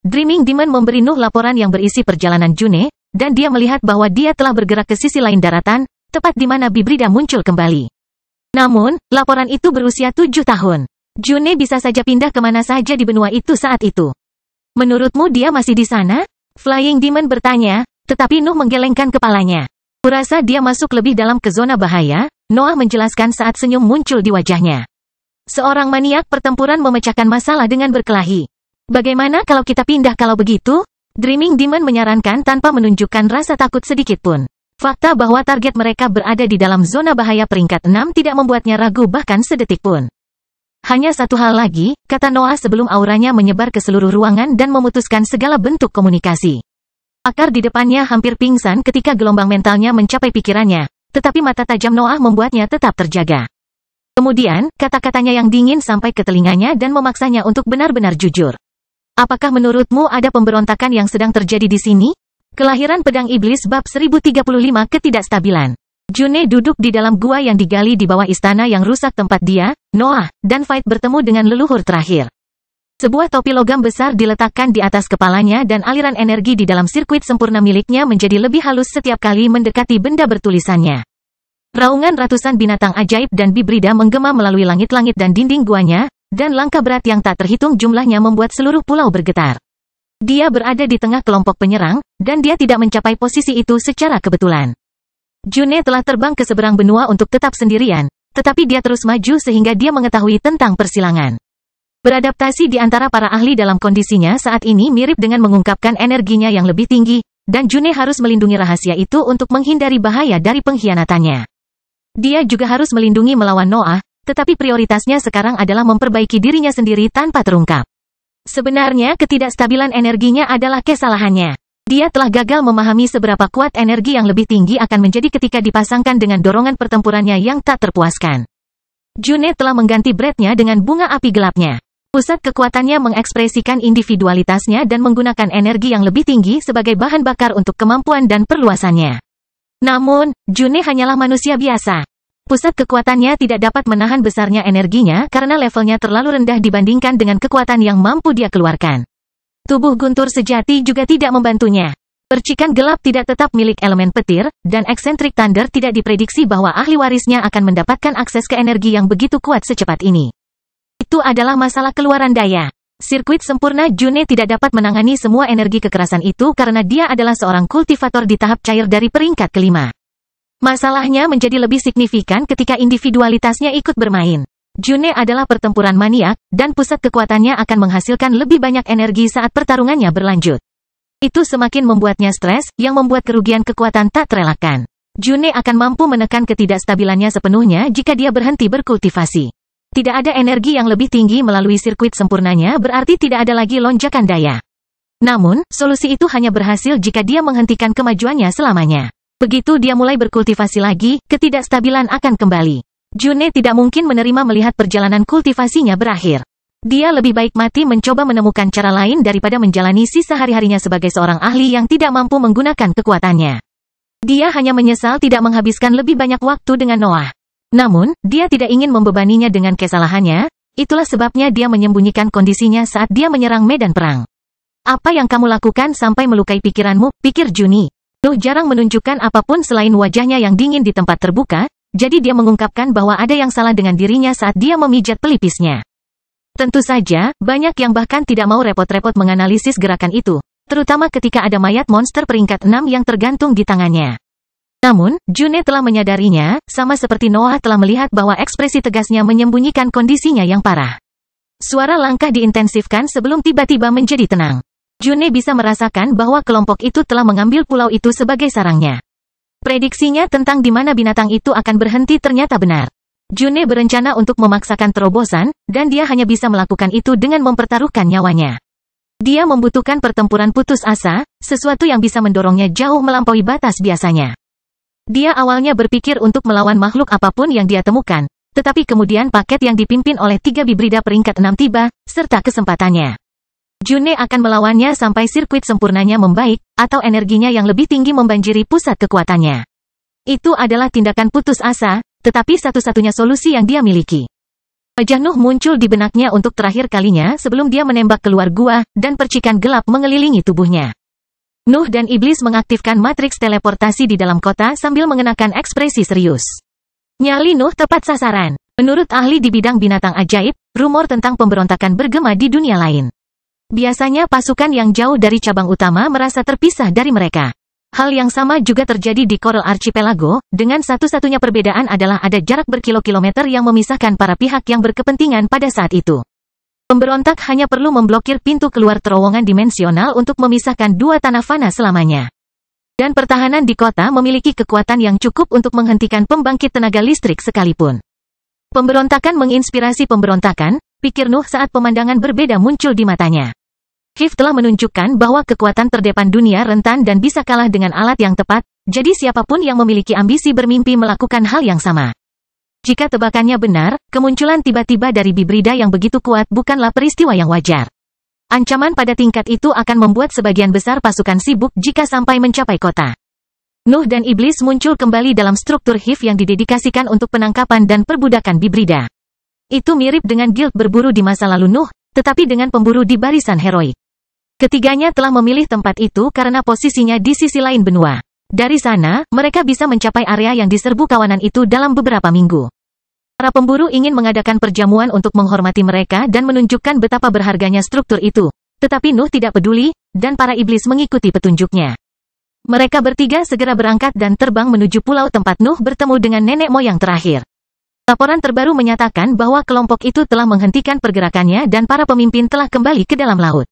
Dreaming Demon memberi Nuh laporan yang berisi perjalanan June, dan dia melihat bahwa dia telah bergerak ke sisi lain daratan, tepat di mana Bibrida muncul kembali. Namun, laporan itu berusia 7 tahun. June bisa saja pindah kemana saja di benua itu saat itu. Menurutmu dia masih di sana? Flying Demon bertanya, tetapi Nuh menggelengkan kepalanya. Kurasa dia masuk lebih dalam ke zona bahaya, Noah menjelaskan saat senyum muncul di wajahnya. Seorang maniak pertempuran memecahkan masalah dengan berkelahi. Bagaimana kalau kita pindah kalau begitu? Dreaming Demon menyarankan tanpa menunjukkan rasa takut sedikit pun. Fakta bahwa target mereka berada di dalam zona bahaya peringkat 6 tidak membuatnya ragu bahkan sedetik pun. Hanya satu hal lagi, kata Noah sebelum auranya menyebar ke seluruh ruangan dan memutuskan segala bentuk komunikasi. Akar di depannya hampir pingsan ketika gelombang mentalnya mencapai pikirannya, tetapi mata tajam Noah membuatnya tetap terjaga. Kemudian, kata-katanya yang dingin sampai ke telinganya dan memaksanya untuk benar-benar jujur. Apakah menurutmu ada pemberontakan yang sedang terjadi di sini? Kelahiran Pedang Iblis bab 1035 ketidakstabilan. June duduk di dalam gua yang digali di bawah istana yang rusak tempat dia, Noah, dan Fight bertemu dengan leluhur terakhir. Sebuah topi logam besar diletakkan di atas kepalanya dan aliran energi di dalam sirkuit sempurna miliknya menjadi lebih halus setiap kali mendekati benda bertulisannya. Raungan ratusan binatang ajaib dan Bibrida menggema melalui langit-langit dan dinding guanya, dan langkah berat yang tak terhitung jumlahnya membuat seluruh pulau bergetar. Dia berada di tengah kelompok penyerang, dan dia tidak mencapai posisi itu secara kebetulan. June telah terbang ke seberang benua untuk tetap sendirian, tetapi dia terus maju sehingga dia mengetahui tentang persilangan. Beradaptasi di antara para ahli dalam kondisinya saat ini mirip dengan mengungkapkan energinya yang lebih tinggi, dan June harus melindungi rahasia itu untuk menghindari bahaya dari pengkhianatannya. Dia juga harus melindungi melawan Noah, tetapi prioritasnya sekarang adalah memperbaiki dirinya sendiri tanpa terungkap. Sebenarnya ketidakstabilan energinya adalah kesalahannya. Dia telah gagal memahami seberapa kuat energi yang lebih tinggi akan menjadi ketika dipasangkan dengan dorongan pertempurannya yang tak terpuaskan. June telah mengganti breadnya dengan bunga api gelapnya. Pusat kekuatannya mengekspresikan individualitasnya dan menggunakan energi yang lebih tinggi sebagai bahan bakar untuk kemampuan dan perluasannya. Namun, June hanyalah manusia biasa. Pusat kekuatannya tidak dapat menahan besarnya energinya karena levelnya terlalu rendah dibandingkan dengan kekuatan yang mampu dia keluarkan. Tubuh guntur sejati juga tidak membantunya. Percikan gelap tidak tetap milik elemen petir, dan Eccentric Thunder tidak diprediksi bahwa ahli warisnya akan mendapatkan akses ke energi yang begitu kuat secepat ini. Itu adalah masalah keluaran daya. Sirkuit sempurna June tidak dapat menangani semua energi kekerasan itu karena dia adalah seorang kultivator di tahap cair dari peringkat kelima. Masalahnya menjadi lebih signifikan ketika individualitasnya ikut bermain. June adalah pertempuran maniak, dan pusat kekuatannya akan menghasilkan lebih banyak energi saat pertarungannya berlanjut. Itu semakin membuatnya stres, yang membuat kerugian kekuatan tak terelakkan. June akan mampu menekan ketidakstabilannya sepenuhnya jika dia berhenti berkultivasi. Tidak ada energi yang lebih tinggi melalui sirkuit sempurnanya berarti tidak ada lagi lonjakan daya. Namun, solusi itu hanya berhasil jika dia menghentikan kemajuannya selamanya. Begitu dia mulai berkultivasi lagi, ketidakstabilan akan kembali. June tidak mungkin menerima melihat perjalanan kultivasinya berakhir. Dia lebih baik mati mencoba menemukan cara lain daripada menjalani sisa hari-harinya sebagai seorang ahli yang tidak mampu menggunakan kekuatannya. Dia hanya menyesal tidak menghabiskan lebih banyak waktu dengan Noah. Namun, dia tidak ingin membebaninya dengan kesalahannya, itulah sebabnya dia menyembunyikan kondisinya saat dia menyerang medan perang. Apa yang kamu lakukan sampai melukai pikiranmu, pikir Juni. Nuh jarang menunjukkan apapun selain wajahnya yang dingin di tempat terbuka, jadi dia mengungkapkan bahwa ada yang salah dengan dirinya saat dia memijat pelipisnya. Tentu saja, banyak yang bahkan tidak mau repot-repot menganalisis gerakan itu, terutama ketika ada mayat monster peringkat 6 yang tergantung di tangannya. Namun, June telah menyadarinya, sama seperti Noah telah melihat bahwa ekspresi tegasnya menyembunyikan kondisinya yang parah. Suara langkah diintensifkan sebelum tiba-tiba menjadi tenang. June bisa merasakan bahwa kelompok itu telah mengambil pulau itu sebagai sarangnya. Prediksinya tentang di mana binatang itu akan berhenti ternyata benar. June berencana untuk memaksakan terobosan, dan dia hanya bisa melakukan itu dengan mempertaruhkan nyawanya. Dia membutuhkan pertempuran putus asa, sesuatu yang bisa mendorongnya jauh melampaui batas biasanya. Dia awalnya berpikir untuk melawan makhluk apapun yang dia temukan, tetapi kemudian paket yang dipimpin oleh 3 Bibrida peringkat 6 tiba, serta kesempatannya. June akan melawannya sampai sirkuit sempurnanya membaik, atau energinya yang lebih tinggi membanjiri pusat kekuatannya. Itu adalah tindakan putus asa, tetapi satu-satunya solusi yang dia miliki. Wajah Nuh muncul di benaknya untuk terakhir kalinya sebelum dia menembak keluar gua, dan percikan gelap mengelilingi tubuhnya. Nuh dan Iblis mengaktifkan matriks teleportasi di dalam kota sambil mengenakan ekspresi serius. Nyali Nuh tepat sasaran. Menurut ahli di bidang binatang ajaib, rumor tentang pemberontakan bergema di dunia lain. Biasanya pasukan yang jauh dari cabang utama merasa terpisah dari mereka. Hal yang sama juga terjadi di Coral Archipelago, dengan satu-satunya perbedaan adalah ada jarak berkilo-kilometer yang memisahkan para pihak yang berkepentingan pada saat itu. Pemberontak hanya perlu memblokir pintu keluar terowongan dimensional untuk memisahkan dua tanah fana selamanya. Dan pertahanan di kota memiliki kekuatan yang cukup untuk menghentikan pembangkit tenaga listrik sekalipun. Pemberontakan menginspirasi pemberontakan, pikir Nuh saat pemandangan berbeda muncul di matanya. Hiv telah menunjukkan bahwa kekuatan terdepan dunia rentan dan bisa kalah dengan alat yang tepat, jadi siapapun yang memiliki ambisi bermimpi melakukan hal yang sama. Jika tebakannya benar, kemunculan tiba-tiba dari Bibrida yang begitu kuat bukanlah peristiwa yang wajar. Ancaman pada tingkat itu akan membuat sebagian besar pasukan sibuk jika sampai mencapai kota. Nuh dan Iblis muncul kembali dalam struktur Hiv yang didedikasikan untuk penangkapan dan perbudakan Bibrida. Itu mirip dengan guild berburu di masa lalu Nuh, tetapi dengan pemburu di barisan heroik. Ketiganya telah memilih tempat itu karena posisinya di sisi lain benua. Dari sana, mereka bisa mencapai area yang diserbu kawanan itu dalam beberapa minggu. Para pemburu ingin mengadakan perjamuan untuk menghormati mereka dan menunjukkan betapa berharganya struktur itu. Tetapi Nuh tidak peduli, dan para iblis mengikuti petunjuknya. Mereka bertiga segera berangkat dan terbang menuju pulau tempat Nuh bertemu dengan nenek moyang terakhir. Laporan terbaru menyatakan bahwa kelompok itu telah menghentikan pergerakannya dan para pemimpin telah kembali ke dalam laut.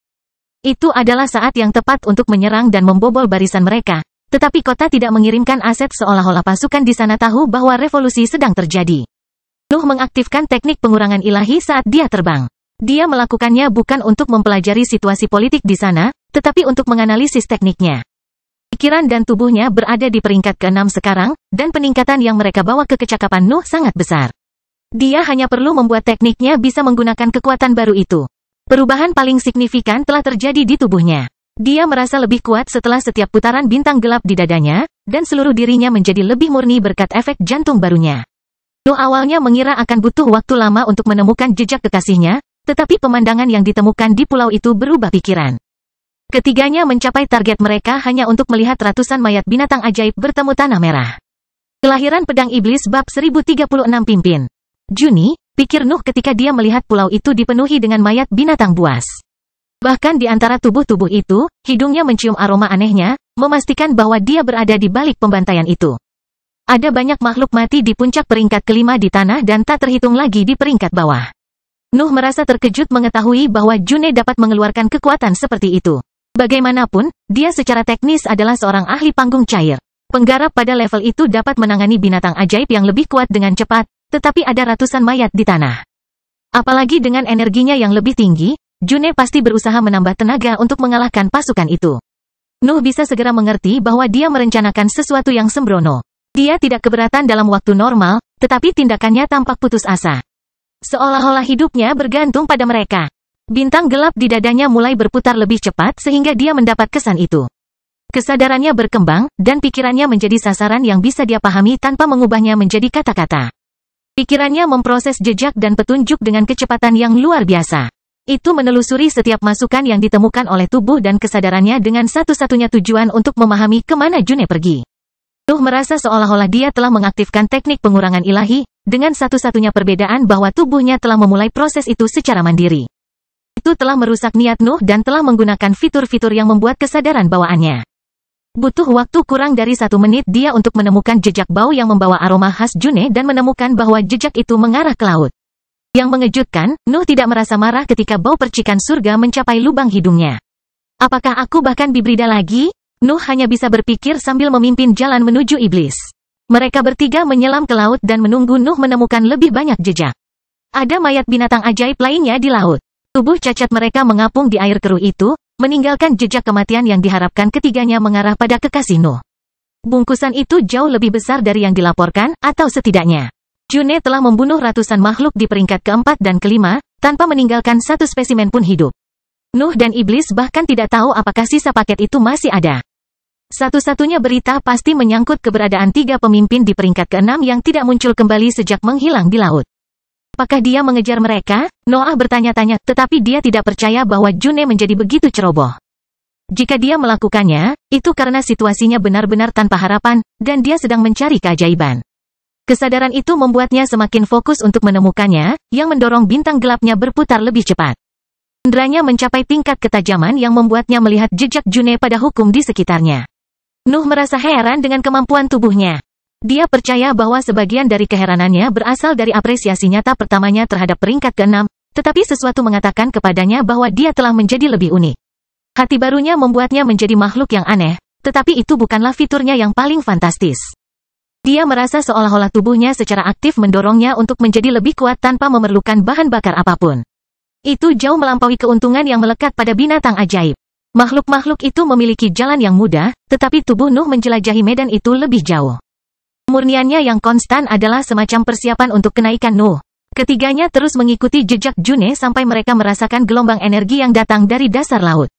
Itu adalah saat yang tepat untuk menyerang dan membobol barisan mereka. Tetapi kota tidak mengirimkan aset seolah-olah pasukan di sana tahu bahwa revolusi sedang terjadi. Nuh mengaktifkan teknik pengurangan ilahi saat dia terbang. Dia melakukannya bukan untuk mempelajari situasi politik di sana, tetapi untuk menganalisis tekniknya. Pikiran dan tubuhnya berada di peringkat ke-6 sekarang, dan peningkatan yang mereka bawa ke kecakapan Nuh sangat besar. Dia hanya perlu membuat tekniknya bisa menggunakan kekuatan baru itu. Perubahan paling signifikan telah terjadi di tubuhnya. Dia merasa lebih kuat setelah setiap putaran bintang gelap di dadanya, dan seluruh dirinya menjadi lebih murni berkat efek jantung barunya. Nuh awalnya mengira akan butuh waktu lama untuk menemukan jejak kekasihnya, tetapi pemandangan yang ditemukan di pulau itu berubah pikiran. Ketiganya mencapai target mereka hanya untuk melihat ratusan mayat binatang ajaib bertemu tanah merah. Kelahiran Pedang Iblis Bab 1036 Pimpin. Juni, pikir Nuh ketika dia melihat pulau itu dipenuhi dengan mayat binatang buas. Bahkan di antara tubuh-tubuh itu, hidungnya mencium aroma anehnya, memastikan bahwa dia berada di balik pembantaian itu. Ada banyak makhluk mati di puncak peringkat kelima di tanah dan tak terhitung lagi di peringkat bawah. Nuh merasa terkejut mengetahui bahwa June dapat mengeluarkan kekuatan seperti itu. Bagaimanapun, dia secara teknis adalah seorang ahli panggung cair. Penggarap pada level itu dapat menangani binatang ajaib yang lebih kuat dengan cepat, tetapi ada ratusan mayat di tanah. Apalagi dengan energinya yang lebih tinggi, June pasti berusaha menambah tenaga untuk mengalahkan pasukan itu. Nuh bisa segera mengerti bahwa dia merencanakan sesuatu yang sembrono. Dia tidak keberatan dalam waktu normal, tetapi tindakannya tampak putus asa. Seolah-olah hidupnya bergantung pada mereka. Bintang gelap di dadanya mulai berputar lebih cepat sehingga dia mendapat kesan itu. Kesadarannya berkembang, dan pikirannya menjadi sasaran yang bisa dia pahami tanpa mengubahnya menjadi kata-kata. Pikirannya memproses jejak dan petunjuk dengan kecepatan yang luar biasa. Itu menelusuri setiap masukan yang ditemukan oleh tubuh dan kesadarannya dengan satu-satunya tujuan untuk memahami kemana June pergi. Nuh merasa seolah-olah dia telah mengaktifkan teknik pengurangan ilahi, dengan satu-satunya perbedaan bahwa tubuhnya telah memulai proses itu secara mandiri. Itu telah merusak niat Nuh dan telah menggunakan fitur-fitur yang membuat kesadaran bawaannya. Butuh waktu kurang dari 1 menit dia untuk menemukan jejak bau yang membawa aroma khas June dan menemukan bahwa jejak itu mengarah ke laut. Yang mengejutkan, Nuh tidak merasa marah ketika bau percikan surga mencapai lubang hidungnya. Apakah aku bahkan Bibrida lagi? Nuh hanya bisa berpikir sambil memimpin jalan menuju iblis. Mereka bertiga menyelam ke laut dan menunggu Nuh menemukan lebih banyak jejak. Ada mayat binatang ajaib lainnya di laut. Tubuh cacat mereka mengapung di air keruh itu, meninggalkan jejak kematian yang diharapkan ketiganya mengarah pada kekasih Nuh. Bungkusan itu jauh lebih besar dari yang dilaporkan, atau setidaknya June telah membunuh ratusan makhluk di peringkat keempat dan kelima, tanpa meninggalkan satu spesimen pun hidup. Nuh dan Iblis bahkan tidak tahu apakah sisa paket itu masih ada. Satu-satunya berita pasti menyangkut keberadaan 3 pemimpin di peringkat ke-6 yang tidak muncul kembali sejak menghilang di laut. Apakah dia mengejar mereka? Noah bertanya-tanya, tetapi dia tidak percaya bahwa June menjadi begitu ceroboh. Jika dia melakukannya, itu karena situasinya benar-benar tanpa harapan, dan dia sedang mencari keajaiban. Kesadaran itu membuatnya semakin fokus untuk menemukannya, yang mendorong bintang gelapnya berputar lebih cepat. Indranya mencapai tingkat ketajaman yang membuatnya melihat jejak June pada hukum di sekitarnya. Nuh merasa heran dengan kemampuan tubuhnya. Dia percaya bahwa sebagian dari keheranannya berasal dari apresiasi nyata pertamanya terhadap peringkat ke-6, tetapi sesuatu mengatakan kepadanya bahwa dia telah menjadi lebih unik. Hati barunya membuatnya menjadi makhluk yang aneh, tetapi itu bukanlah fiturnya yang paling fantastis. Dia merasa seolah-olah tubuhnya secara aktif mendorongnya untuk menjadi lebih kuat tanpa memerlukan bahan bakar apapun. Itu jauh melampaui keuntungan yang melekat pada binatang ajaib. Makhluk-makhluk itu memiliki jalan yang mudah, tetapi tubuh Nuh menjelajahi medan itu lebih jauh. Kemurniannya yang konstan adalah semacam persiapan untuk kenaikan Nuh. Ketiganya terus mengikuti jejak June sampai mereka merasakan gelombang energi yang datang dari dasar laut.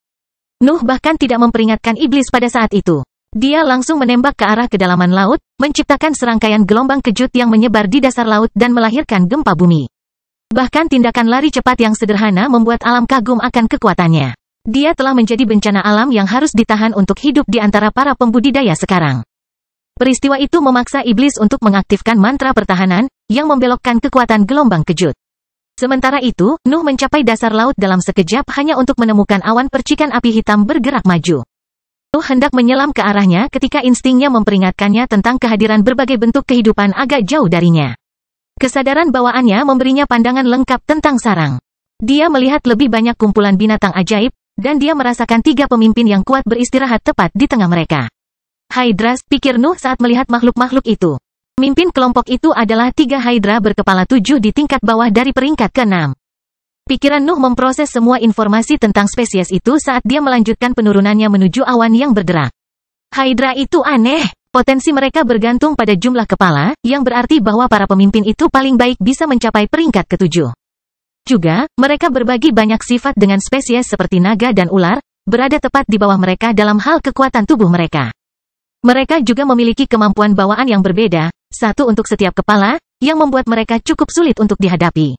Nuh bahkan tidak memperingatkan iblis pada saat itu. Dia langsung menembak ke arah kedalaman laut, menciptakan serangkaian gelombang kejut yang menyebar di dasar laut dan melahirkan gempa bumi. Bahkan tindakan lari cepat yang sederhana membuat alam kagum akan kekuatannya. Dia telah menjadi bencana alam yang harus ditahan untuk hidup di antara para pembudidaya sekarang. Peristiwa itu memaksa iblis untuk mengaktifkan mantra pertahanan, yang membelokkan kekuatan gelombang kejut. Sementara itu, Nuh mencapai dasar laut dalam sekejap hanya untuk menemukan awan percikan api hitam bergerak maju. Nuh hendak menyelam ke arahnya ketika instingnya memperingatkannya tentang kehadiran berbagai bentuk kehidupan agak jauh darinya. Kesadaran bawaannya memberinya pandangan lengkap tentang sarang. Dia melihat lebih banyak kumpulan binatang ajaib, dan dia merasakan 3 pemimpin yang kuat beristirahat tepat di tengah mereka. Hydra, pikir Nuh saat melihat makhluk-makhluk itu. Pemimpin kelompok itu adalah 3 Hydra berkepala 7 di tingkat bawah dari peringkat ke-6. Pikiran Nuh memproses semua informasi tentang spesies itu saat dia melanjutkan penurunannya menuju awan yang bergerak. Hydra itu aneh. Potensi mereka bergantung pada jumlah kepala, yang berarti bahwa para pemimpin itu paling baik bisa mencapai peringkat ke-7. Juga, mereka berbagi banyak sifat dengan spesies seperti naga dan ular, berada tepat di bawah mereka dalam hal kekuatan tubuh mereka. Mereka juga memiliki kemampuan bawaan yang berbeda, satu untuk setiap kepala, yang membuat mereka cukup sulit untuk dihadapi.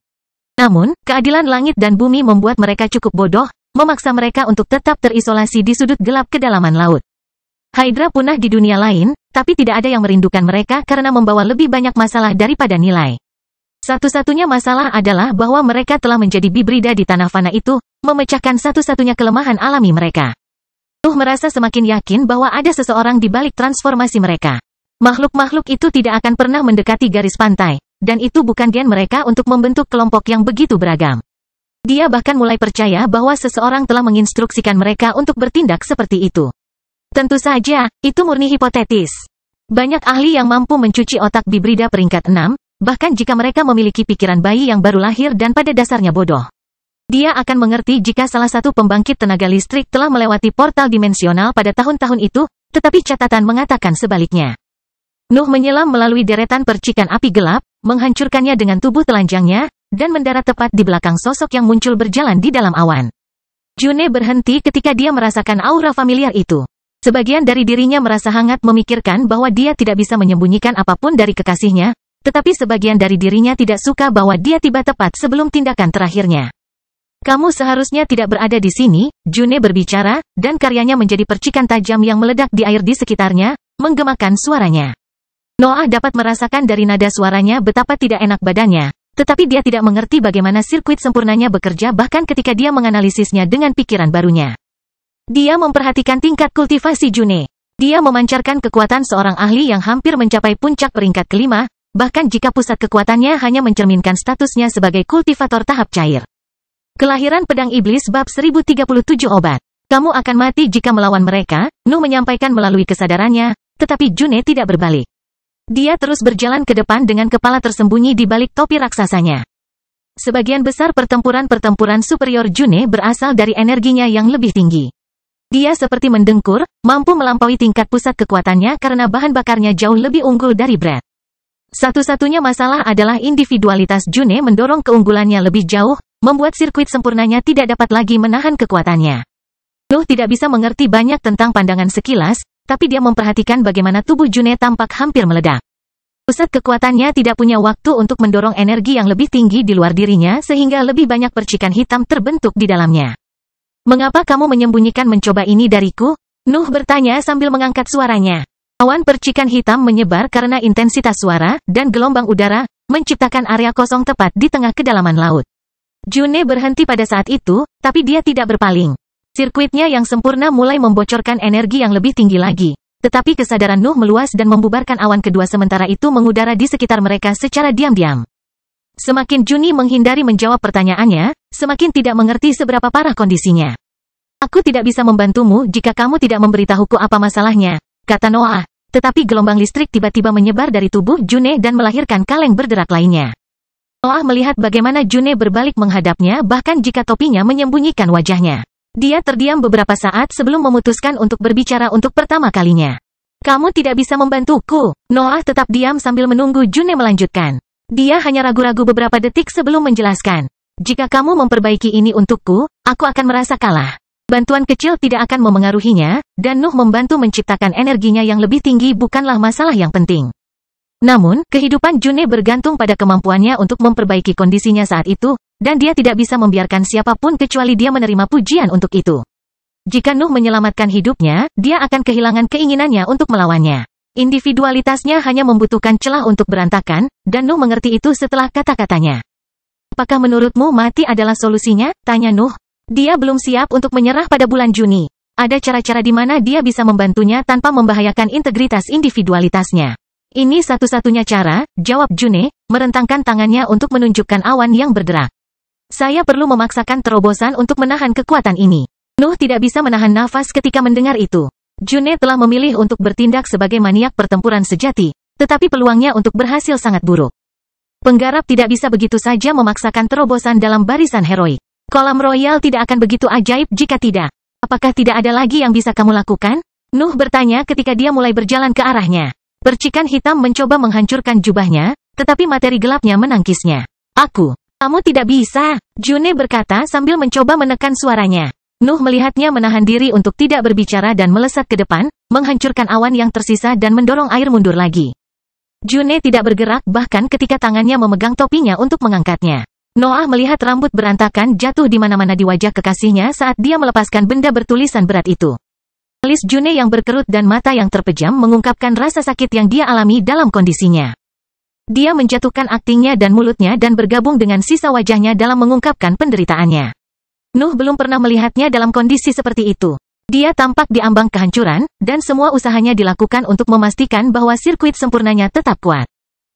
Namun, keadilan langit dan bumi membuat mereka cukup bodoh, memaksa mereka untuk tetap terisolasi di sudut gelap kedalaman laut. Hydra punah di dunia lain, tapi tidak ada yang merindukan mereka karena membawa lebih banyak masalah daripada nilai. Satu-satunya masalah adalah bahwa mereka telah menjadi bibrida di tanah fana itu, memecahkan satu-satunya kelemahan alami mereka. Nuh merasa semakin yakin bahwa ada seseorang di balik transformasi mereka. Makhluk-makhluk itu tidak akan pernah mendekati garis pantai, dan itu bukan gen mereka untuk membentuk kelompok yang begitu beragam. Dia bahkan mulai percaya bahwa seseorang telah menginstruksikan mereka untuk bertindak seperti itu. Tentu saja, itu murni hipotetis. Banyak ahli yang mampu mencuci otak bibrida peringkat 6, bahkan jika mereka memiliki pikiran bayi yang baru lahir dan pada dasarnya bodoh. Dia akan mengerti jika salah satu pembangkit tenaga listrik telah melewati portal dimensional pada tahun-tahun itu, tetapi catatan mengatakan sebaliknya. Nuh menyelam melalui deretan percikan api gelap, menghancurkannya dengan tubuh telanjangnya, dan mendarat tepat di belakang sosok yang muncul berjalan di dalam awan. June berhenti ketika dia merasakan aura familiar itu. Sebagian dari dirinya merasa hangat memikirkan bahwa dia tidak bisa menyembunyikan apapun dari kekasihnya, tetapi sebagian dari dirinya tidak suka bahwa dia tiba tepat sebelum tindakan terakhirnya. Kamu seharusnya tidak berada di sini, June berbicara, dan karyanya menjadi percikan tajam yang meledak di air di sekitarnya, menggemakan suaranya. Noah dapat merasakan dari nada suaranya betapa tidak enak badannya, tetapi dia tidak mengerti bagaimana sirkuit sempurnanya bekerja bahkan ketika dia menganalisisnya dengan pikiran barunya. Dia memperhatikan tingkat kultivasi June. Dia memancarkan kekuatan seorang ahli yang hampir mencapai puncak peringkat ke-5, bahkan jika pusat kekuatannya hanya mencerminkan statusnya sebagai kultivator tahap cair. Kelahiran Pedang Iblis Bab 1037 Obat. Kamu akan mati jika melawan mereka, Nuh menyampaikan melalui kesadarannya, tetapi June tidak berbalik. Dia terus berjalan ke depan dengan kepala tersembunyi di balik topi raksasanya. Sebagian besar pertempuran superior June berasal dari energinya yang lebih tinggi. Dia seperti mendengkur, mampu melampaui tingkat pusat kekuatannya karena bahan bakarnya jauh lebih unggul dari Brad. Satu-satunya masalah adalah individualitas June mendorong keunggulannya lebih jauh, membuat sirkuit sempurnanya tidak dapat lagi menahan kekuatannya. Nuh tidak bisa mengerti banyak tentang pandangan sekilas, tapi dia memperhatikan bagaimana tubuh June tampak hampir meledak. Pusat kekuatannya tidak punya waktu untuk mendorong energi yang lebih tinggi di luar dirinya sehingga lebih banyak percikan hitam terbentuk di dalamnya. Mengapa kamu menyembunyikan mencoba ini dariku? Nuh bertanya sambil mengangkat suaranya. Awan percikan hitam menyebar karena intensitas suara dan gelombang udara, menciptakan area kosong tepat di tengah kedalaman laut. June berhenti pada saat itu, tapi dia tidak berpaling. Sirkuitnya yang sempurna mulai membocorkan energi yang lebih tinggi lagi. Tetapi kesadaran Nuh meluas dan membubarkan awan kedua sementara itu mengudara di sekitar mereka secara diam-diam. Semakin Juni menghindari menjawab pertanyaannya, semakin tidak mengerti seberapa parah kondisinya. Aku tidak bisa membantumu jika kamu tidak memberitahuku apa masalahnya, kata Noah. Tetapi gelombang listrik tiba-tiba menyebar dari tubuh June dan melahirkan kaleng berderak lainnya. Noah melihat bagaimana June berbalik menghadapnya bahkan jika topinya menyembunyikan wajahnya. Dia terdiam beberapa saat sebelum memutuskan untuk berbicara untuk pertama kalinya. Kamu tidak bisa membantuku. Noah tetap diam sambil menunggu June melanjutkan. Dia hanya ragu-ragu beberapa detik sebelum menjelaskan. Jika kamu memperbaiki ini untukku, aku akan merasa kalah. Bantuan kecil tidak akan memengaruhinya, dan Nuh membantu menciptakan energinya yang lebih tinggi bukanlah masalah yang penting. Namun, kehidupan June bergantung pada kemampuannya untuk memperbaiki kondisinya saat itu, dan dia tidak bisa membiarkan siapapun kecuali dia menerima pujian untuk itu. Jika Nuh menyelamatkan hidupnya, dia akan kehilangan keinginannya untuk melawannya. Individualitasnya hanya membutuhkan celah untuk berantakan, dan Nuh mengerti itu setelah kata-katanya. Apakah menurutmu mati adalah solusinya? Tanya Nuh. Dia belum siap untuk menyerah pada bulan Juni. Ada cara-cara di mana dia bisa membantunya tanpa membahayakan integritas individualitasnya. Ini satu-satunya cara, jawab June, merentangkan tangannya untuk menunjukkan awan yang berderak. Saya perlu memaksakan terobosan untuk menahan kekuatan ini. Nuh tidak bisa menahan nafas ketika mendengar itu. June telah memilih untuk bertindak sebagai maniak pertempuran sejati, tetapi peluangnya untuk berhasil sangat buruk. Penggarap tidak bisa begitu saja memaksakan terobosan dalam barisan heroik. Kolam royal tidak akan begitu ajaib jika tidak. Apakah tidak ada lagi yang bisa kamu lakukan? Nuh bertanya ketika dia mulai berjalan ke arahnya. Percikan hitam mencoba menghancurkan jubahnya, tetapi materi gelapnya menangkisnya. Kamu tidak bisa, June berkata sambil mencoba menekan suaranya. Nuh melihatnya menahan diri untuk tidak berbicara dan melesat ke depan, menghancurkan awan yang tersisa dan mendorong air mundur lagi. June tidak bergerak bahkan ketika tangannya memegang topinya untuk mengangkatnya. Noah melihat rambut berantakan jatuh di mana-mana di wajah kekasihnya saat dia melepaskan benda bertulisan berat itu. Alis June yang berkerut dan mata yang terpejam mengungkapkan rasa sakit yang dia alami dalam kondisinya. Dia menjatuhkan aktingnya dan mulutnya dan bergabung dengan sisa wajahnya dalam mengungkapkan penderitaannya. Nuh belum pernah melihatnya dalam kondisi seperti itu. Dia tampak di ambang kehancuran, dan semua usahanya dilakukan untuk memastikan bahwa sirkuit sempurnanya tetap kuat.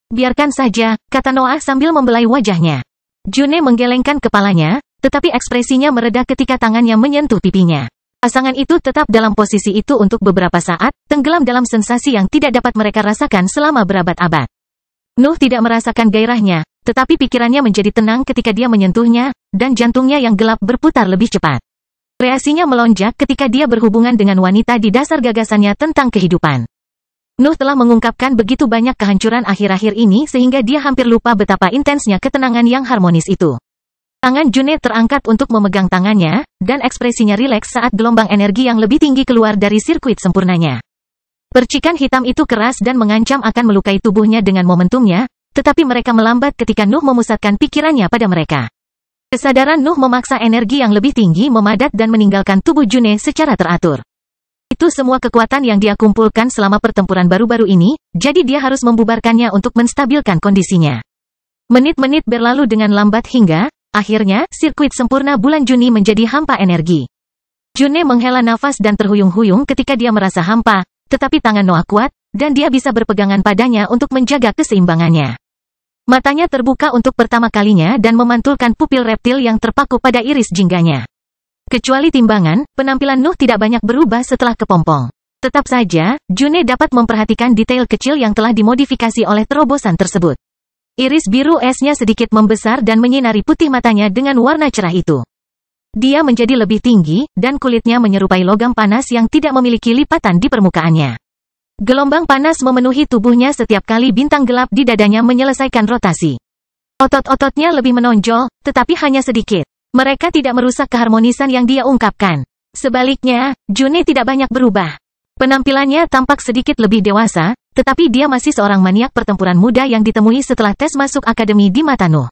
Biarkan saja, kata Noah sambil membelai wajahnya. June menggelengkan kepalanya, tetapi ekspresinya mereda ketika tangannya menyentuh pipinya. Pasangan itu tetap dalam posisi itu untuk beberapa saat, tenggelam dalam sensasi yang tidak dapat mereka rasakan selama berabad-abad. Nuh tidak merasakan gairahnya, tetapi pikirannya menjadi tenang ketika dia menyentuhnya, dan jantungnya yang gelap berputar lebih cepat. Reaksinya melonjak ketika dia berhubungan dengan wanita di dasar gagasannya tentang kehidupan. Nuh telah mengungkapkan begitu banyak kehancuran akhir-akhir ini sehingga dia hampir lupa betapa intensnya ketenangan yang harmonis itu. Tangan June terangkat untuk memegang tangannya, dan ekspresinya rileks saat gelombang energi yang lebih tinggi keluar dari sirkuit sempurnanya. Percikan hitam itu keras dan mengancam akan melukai tubuhnya dengan momentumnya, tetapi mereka melambat ketika Nuh memusatkan pikirannya pada mereka. Kesadaran Nuh memaksa energi yang lebih tinggi memadat dan meninggalkan tubuh June secara teratur. Itu semua kekuatan yang dia kumpulkan selama pertempuran baru-baru ini, jadi dia harus membubarkannya untuk menstabilkan kondisinya. Menit-menit berlalu dengan lambat hingga, akhirnya, sirkuit sempurna bulan Juni menjadi hampa energi. June menghela nafas dan terhuyung-huyung ketika dia merasa hampa, tetapi tangan Noah kuat, dan dia bisa berpegangan padanya untuk menjaga keseimbangannya. Matanya terbuka untuk pertama kalinya dan memantulkan pupil reptil yang terpaku pada iris jingganya. Kecuali timbangan, penampilan Nuh tidak banyak berubah setelah kepompong. Tetap saja, June dapat memperhatikan detail kecil yang telah dimodifikasi oleh terobosan tersebut. Iris biru esnya sedikit membesar dan menyinari putih matanya dengan warna cerah itu. Dia menjadi lebih tinggi, dan kulitnya menyerupai logam panas yang tidak memiliki lipatan di permukaannya. Gelombang panas memenuhi tubuhnya setiap kali bintang gelap di dadanya menyelesaikan rotasi. Otot-ototnya lebih menonjol, tetapi hanya sedikit. Mereka tidak merusak keharmonisan yang dia ungkapkan. Sebaliknya, June tidak banyak berubah. Penampilannya tampak sedikit lebih dewasa, tetapi dia masih seorang maniak pertempuran muda yang ditemui setelah tes masuk akademi di mata Nuh.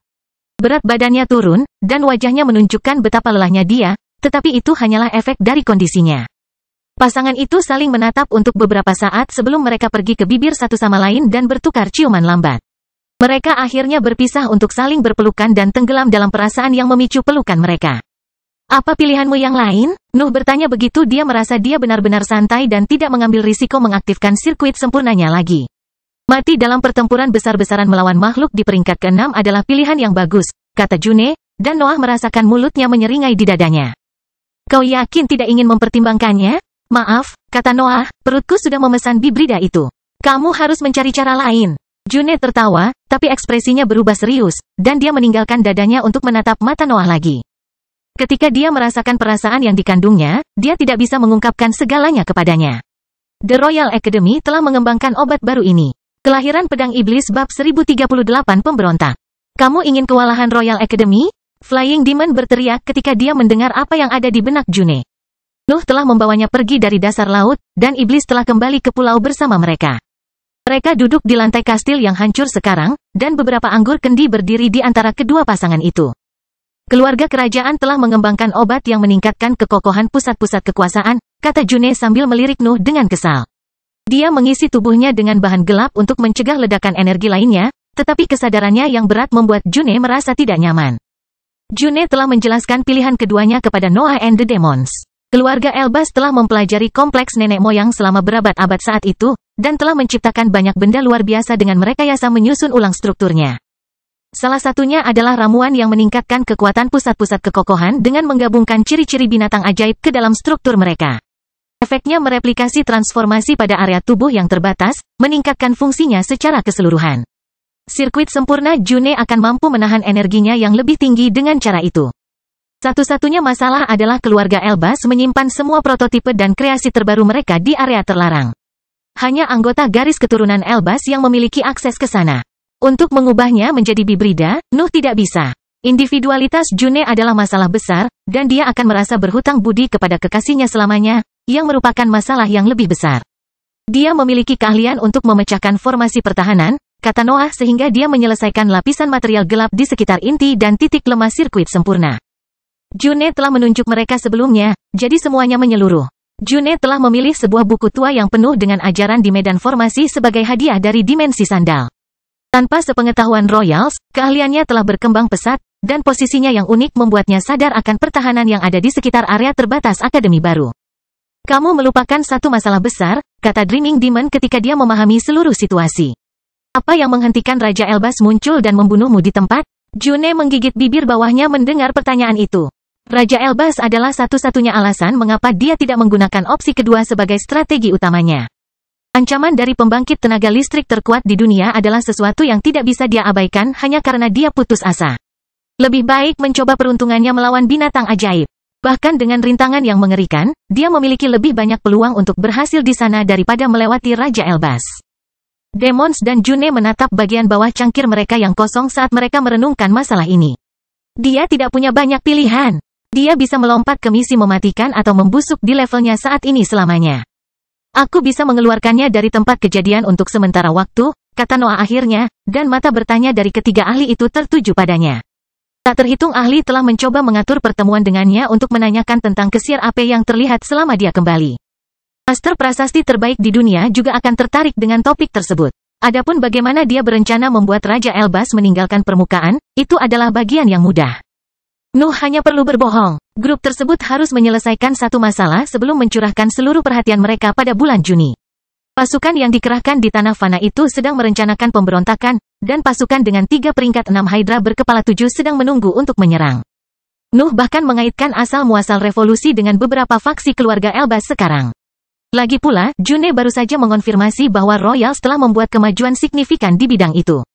Berat badannya turun, dan wajahnya menunjukkan betapa lelahnya dia, tetapi itu hanyalah efek dari kondisinya. Pasangan itu saling menatap untuk beberapa saat sebelum mereka pergi ke bibir satu sama lain dan bertukar ciuman lambat. Mereka akhirnya berpisah untuk saling berpelukan dan tenggelam dalam perasaan yang memicu pelukan mereka. Apa pilihanmu yang lain? Nuh bertanya begitu dia merasa dia benar-benar santai dan tidak mengambil risiko mengaktifkan sirkuit sempurnanya lagi. Mati dalam pertempuran besar-besaran melawan makhluk di peringkat ke-6 adalah pilihan yang bagus, kata June, dan Noah merasakan mulutnya menyeringai di dadanya. Kau yakin tidak ingin mempertimbangkannya? Maaf, kata Noah, perutku sudah memesan bibrida itu. Kamu harus mencari cara lain. June tertawa, tapi ekspresinya berubah serius, dan dia meninggalkan dadanya untuk menatap mata Noah lagi. Ketika dia merasakan perasaan yang dikandungnya, dia tidak bisa mengungkapkan segalanya kepadanya. The Royal Academy telah mengembangkan obat baru ini. Kelahiran Pedang Iblis bab 1038 Pemberontak. Kamu ingin kewalahan Royal Academy? Flying Demon berteriak ketika dia mendengar apa yang ada di benak June. Nuh telah membawanya pergi dari dasar laut, dan iblis telah kembali ke pulau bersama mereka. Mereka duduk di lantai kastil yang hancur sekarang, dan beberapa anggur kendi berdiri di antara kedua pasangan itu. Keluarga kerajaan telah mengembangkan obat yang meningkatkan kekokohan pusat-pusat kekuasaan, kata June sambil melirik Nuh dengan kesal. Dia mengisi tubuhnya dengan bahan gelap untuk mencegah ledakan energi lainnya, tetapi kesadarannya yang berat membuat June merasa tidak nyaman. June telah menjelaskan pilihan keduanya kepada Noah and the Demons. Keluarga Elbas telah mempelajari kompleks nenek moyang selama berabad-abad saat itu, dan telah menciptakan banyak benda luar biasa dengan merekayasa menyusun ulang strukturnya. Salah satunya adalah ramuan yang meningkatkan kekuatan pusat-pusat kekokohan dengan menggabungkan ciri-ciri binatang ajaib ke dalam struktur mereka. Efeknya mereplikasi transformasi pada area tubuh yang terbatas, meningkatkan fungsinya secara keseluruhan. Sirkuit sempurna June akan mampu menahan energinya yang lebih tinggi dengan cara itu. Satu-satunya masalah adalah keluarga Elbas menyimpan semua prototipe dan kreasi terbaru mereka di area terlarang. Hanya anggota garis keturunan Elbas yang memiliki akses ke sana. Untuk mengubahnya menjadi bibrida, Nuh tidak bisa. Individualitas June adalah masalah besar, dan dia akan merasa berhutang budi kepada kekasihnya selamanya, yang merupakan masalah yang lebih besar. Dia memiliki keahlian untuk memecahkan formasi pertahanan, kata Noah sehingga dia menyelesaikan lapisan material gelap di sekitar inti dan titik lemah sirkuit sempurna. June telah menunjuk mereka sebelumnya, jadi semuanya menyeluruh. June telah memilih sebuah buku tua yang penuh dengan ajaran di medan formasi sebagai hadiah dari dimensi sandal. Tanpa sepengetahuan Royals, keahliannya telah berkembang pesat, dan posisinya yang unik membuatnya sadar akan pertahanan yang ada di sekitar area terbatas akademi baru. Kamu melupakan satu masalah besar, kata Dreaming Demon ketika dia memahami seluruh situasi. Apa yang menghentikan Raja Elbas muncul dan membunuhmu di tempat? June menggigit bibir bawahnya mendengar pertanyaan itu. Raja Elbas adalah satu-satunya alasan mengapa dia tidak menggunakan opsi kedua sebagai strategi utamanya. Ancaman dari pembangkit tenaga listrik terkuat di dunia adalah sesuatu yang tidak bisa dia abaikan hanya karena dia putus asa. Lebih baik mencoba peruntungannya melawan binatang ajaib. Bahkan dengan rintangan yang mengerikan, dia memiliki lebih banyak peluang untuk berhasil di sana daripada melewati Raja Elbas. Demons dan June menatap bagian bawah cangkir mereka yang kosong saat mereka merenungkan masalah ini. Dia tidak punya banyak pilihan. Dia bisa melompat ke misi mematikan atau membusuk di levelnya saat ini selamanya. Aku bisa mengeluarkannya dari tempat kejadian untuk sementara waktu, kata Noah akhirnya, dan mata bertanya dari ketiga ahli itu tertuju padanya. Tak terhitung ahli telah mencoba mengatur pertemuan dengannya untuk menanyakan tentang kesiar api yang terlihat selama dia kembali. Master prasasti terbaik di dunia juga akan tertarik dengan topik tersebut. Adapun bagaimana dia berencana membuat Raja Elbas meninggalkan permukaan, itu adalah bagian yang mudah. Nuh hanya perlu berbohong. Grup tersebut harus menyelesaikan satu masalah sebelum mencurahkan seluruh perhatian mereka pada bulan Juni. Pasukan yang dikerahkan di Tanah Fana itu sedang merencanakan pemberontakan, dan pasukan dengan 3 peringkat 6 Hydra berkepala 7 sedang menunggu untuk menyerang. Nuh bahkan mengaitkan asal-muasal revolusi dengan beberapa faksi keluarga Elbas sekarang. Lagi pula, June baru saja mengonfirmasi bahwa Royals telah membuat kemajuan signifikan di bidang itu.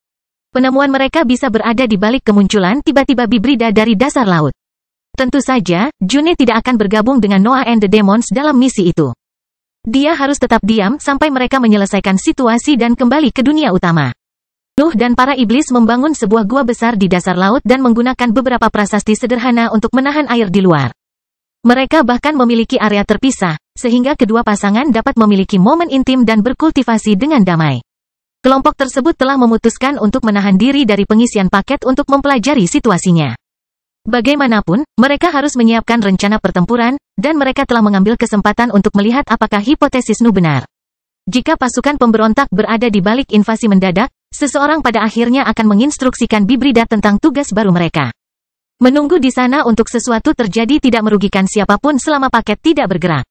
Penemuan mereka bisa berada di balik kemunculan tiba-tiba bibrida dari dasar laut. Tentu saja, June tidak akan bergabung dengan Noah and the Demons dalam misi itu. Dia harus tetap diam sampai mereka menyelesaikan situasi dan kembali ke dunia utama. Nuh dan para iblis membangun sebuah gua besar di dasar laut dan menggunakan beberapa prasasti sederhana untuk menahan air di luar. Mereka bahkan memiliki area terpisah, sehingga kedua pasangan dapat memiliki momen intim dan berkultivasi dengan damai. Kelompok tersebut telah memutuskan untuk menahan diri dari pengisian paket untuk mempelajari situasinya. Bagaimanapun, mereka harus menyiapkan rencana pertempuran, dan mereka telah mengambil kesempatan untuk melihat apakah hipotesis Nu benar. Jika pasukan pemberontak berada di balik invasi mendadak, seseorang pada akhirnya akan menginstruksikan Bibrida tentang tugas baru mereka. Menunggu di sana untuk sesuatu terjadi tidak merugikan siapapun selama paket tidak bergerak.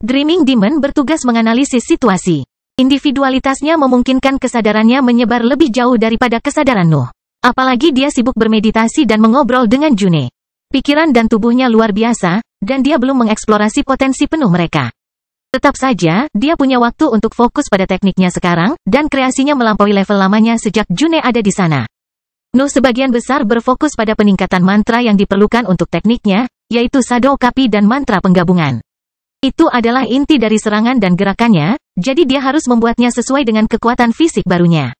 Dreaming Demon bertugas menganalisis situasi. Individualitasnya memungkinkan kesadarannya menyebar lebih jauh daripada kesadaran Nuh. Apalagi dia sibuk bermeditasi dan mengobrol dengan June. Pikiran dan tubuhnya luar biasa, dan dia belum mengeksplorasi potensi penuh mereka. Tetap saja, dia punya waktu untuk fokus pada tekniknya sekarang, dan kreasinya melampaui level lamanya sejak June ada di sana. Nuh sebagian besar berfokus pada peningkatan mantra yang diperlukan untuk tekniknya, yaitu Shadow Kapi dan mantra penggabungan. Itu adalah inti dari serangan dan gerakannya, jadi dia harus membuatnya sesuai dengan kekuatan fisik barunya.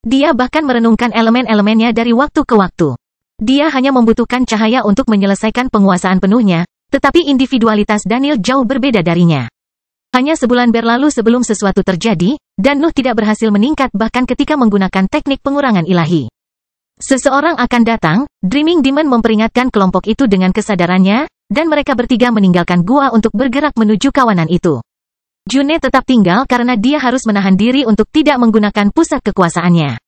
Dia bahkan merenungkan elemen-elemennya dari waktu ke waktu. Dia hanya membutuhkan cahaya untuk menyelesaikan penguasaan penuhnya, tetapi individualitas Daniel jauh berbeda darinya. Hanya sebulan berlalu sebelum sesuatu terjadi, dan Nuh tidak berhasil meningkat bahkan ketika menggunakan teknik pengurangan ilahi. Seseorang akan datang, Dreaming Demon memperingatkan kelompok itu dengan kesadarannya, dan mereka bertiga meninggalkan gua untuk bergerak menuju kawanan itu. June tetap tinggal karena dia harus menahan diri untuk tidak menggunakan pusat kekuasaannya.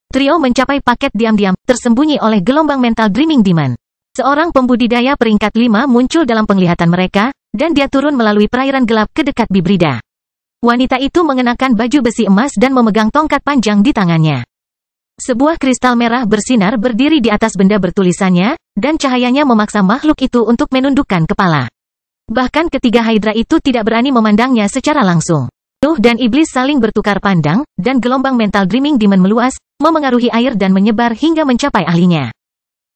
Trio mencapai paket diam-diam, tersembunyi oleh gelombang mental Dreaming Demon. Seorang pembudidaya peringkat 5 muncul dalam penglihatan mereka, dan dia turun melalui perairan gelap ke dekat Bibrida. Wanita itu mengenakan baju besi emas dan memegang tongkat panjang di tangannya. Sebuah kristal merah bersinar berdiri di atas benda bertulisannya, dan cahayanya memaksa makhluk itu untuk menundukkan kepala. Bahkan ketiga Hydra itu tidak berani memandangnya secara langsung. Nuh dan iblis saling bertukar pandang, dan gelombang mental Dreaming Demon meluas, memengaruhi air dan menyebar hingga mencapai ahlinya.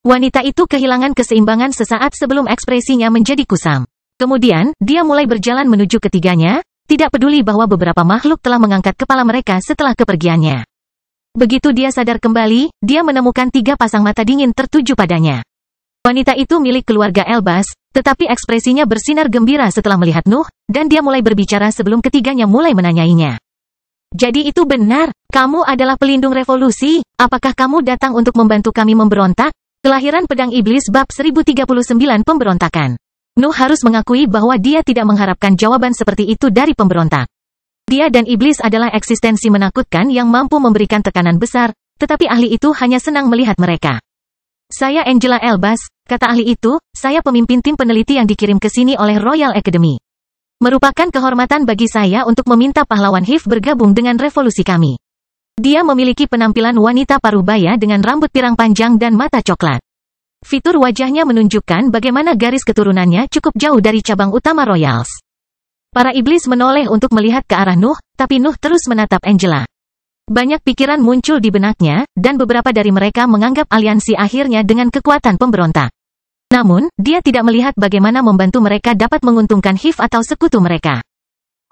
Wanita itu kehilangan keseimbangan sesaat sebelum ekspresinya menjadi kusam. Kemudian, dia mulai berjalan menuju ketiganya, tidak peduli bahwa beberapa makhluk telah mengangkat kepala mereka setelah kepergiannya. Begitu dia sadar kembali, dia menemukan 3 pasang mata dingin tertuju padanya. Wanita itu milik keluarga Elbas, tetapi ekspresinya bersinar gembira setelah melihat Nuh, dan dia mulai berbicara sebelum ketiganya mulai menanyainya. Jadi itu benar, kamu adalah pelindung revolusi, apakah kamu datang untuk membantu kami memberontak? Kelahiran Pedang Iblis bab 1039 Pemberontakan. Nuh harus mengakui bahwa dia tidak mengharapkan jawaban seperti itu dari pemberontak. Dia dan iblis adalah eksistensi menakutkan yang mampu memberikan tekanan besar, tetapi ahli itu hanya senang melihat mereka. Saya Angela Elbas, kata ahli itu, saya pemimpin tim peneliti yang dikirim ke sini oleh Royal Academy. Merupakan kehormatan bagi saya untuk meminta pahlawan HIV bergabung dengan revolusi kami. Dia memiliki penampilan wanita parubaya dengan rambut pirang panjang dan mata coklat. Fitur wajahnya menunjukkan bagaimana garis keturunannya cukup jauh dari cabang utama Royals. Para iblis menoleh untuk melihat ke arah Nuh, tapi Nuh terus menatap Angela. Banyak pikiran muncul di benaknya, dan beberapa dari mereka menganggap aliansi akhirnya dengan kekuatan pemberontak. Namun, dia tidak melihat bagaimana membantu mereka dapat menguntungkan HIV atau sekutu mereka.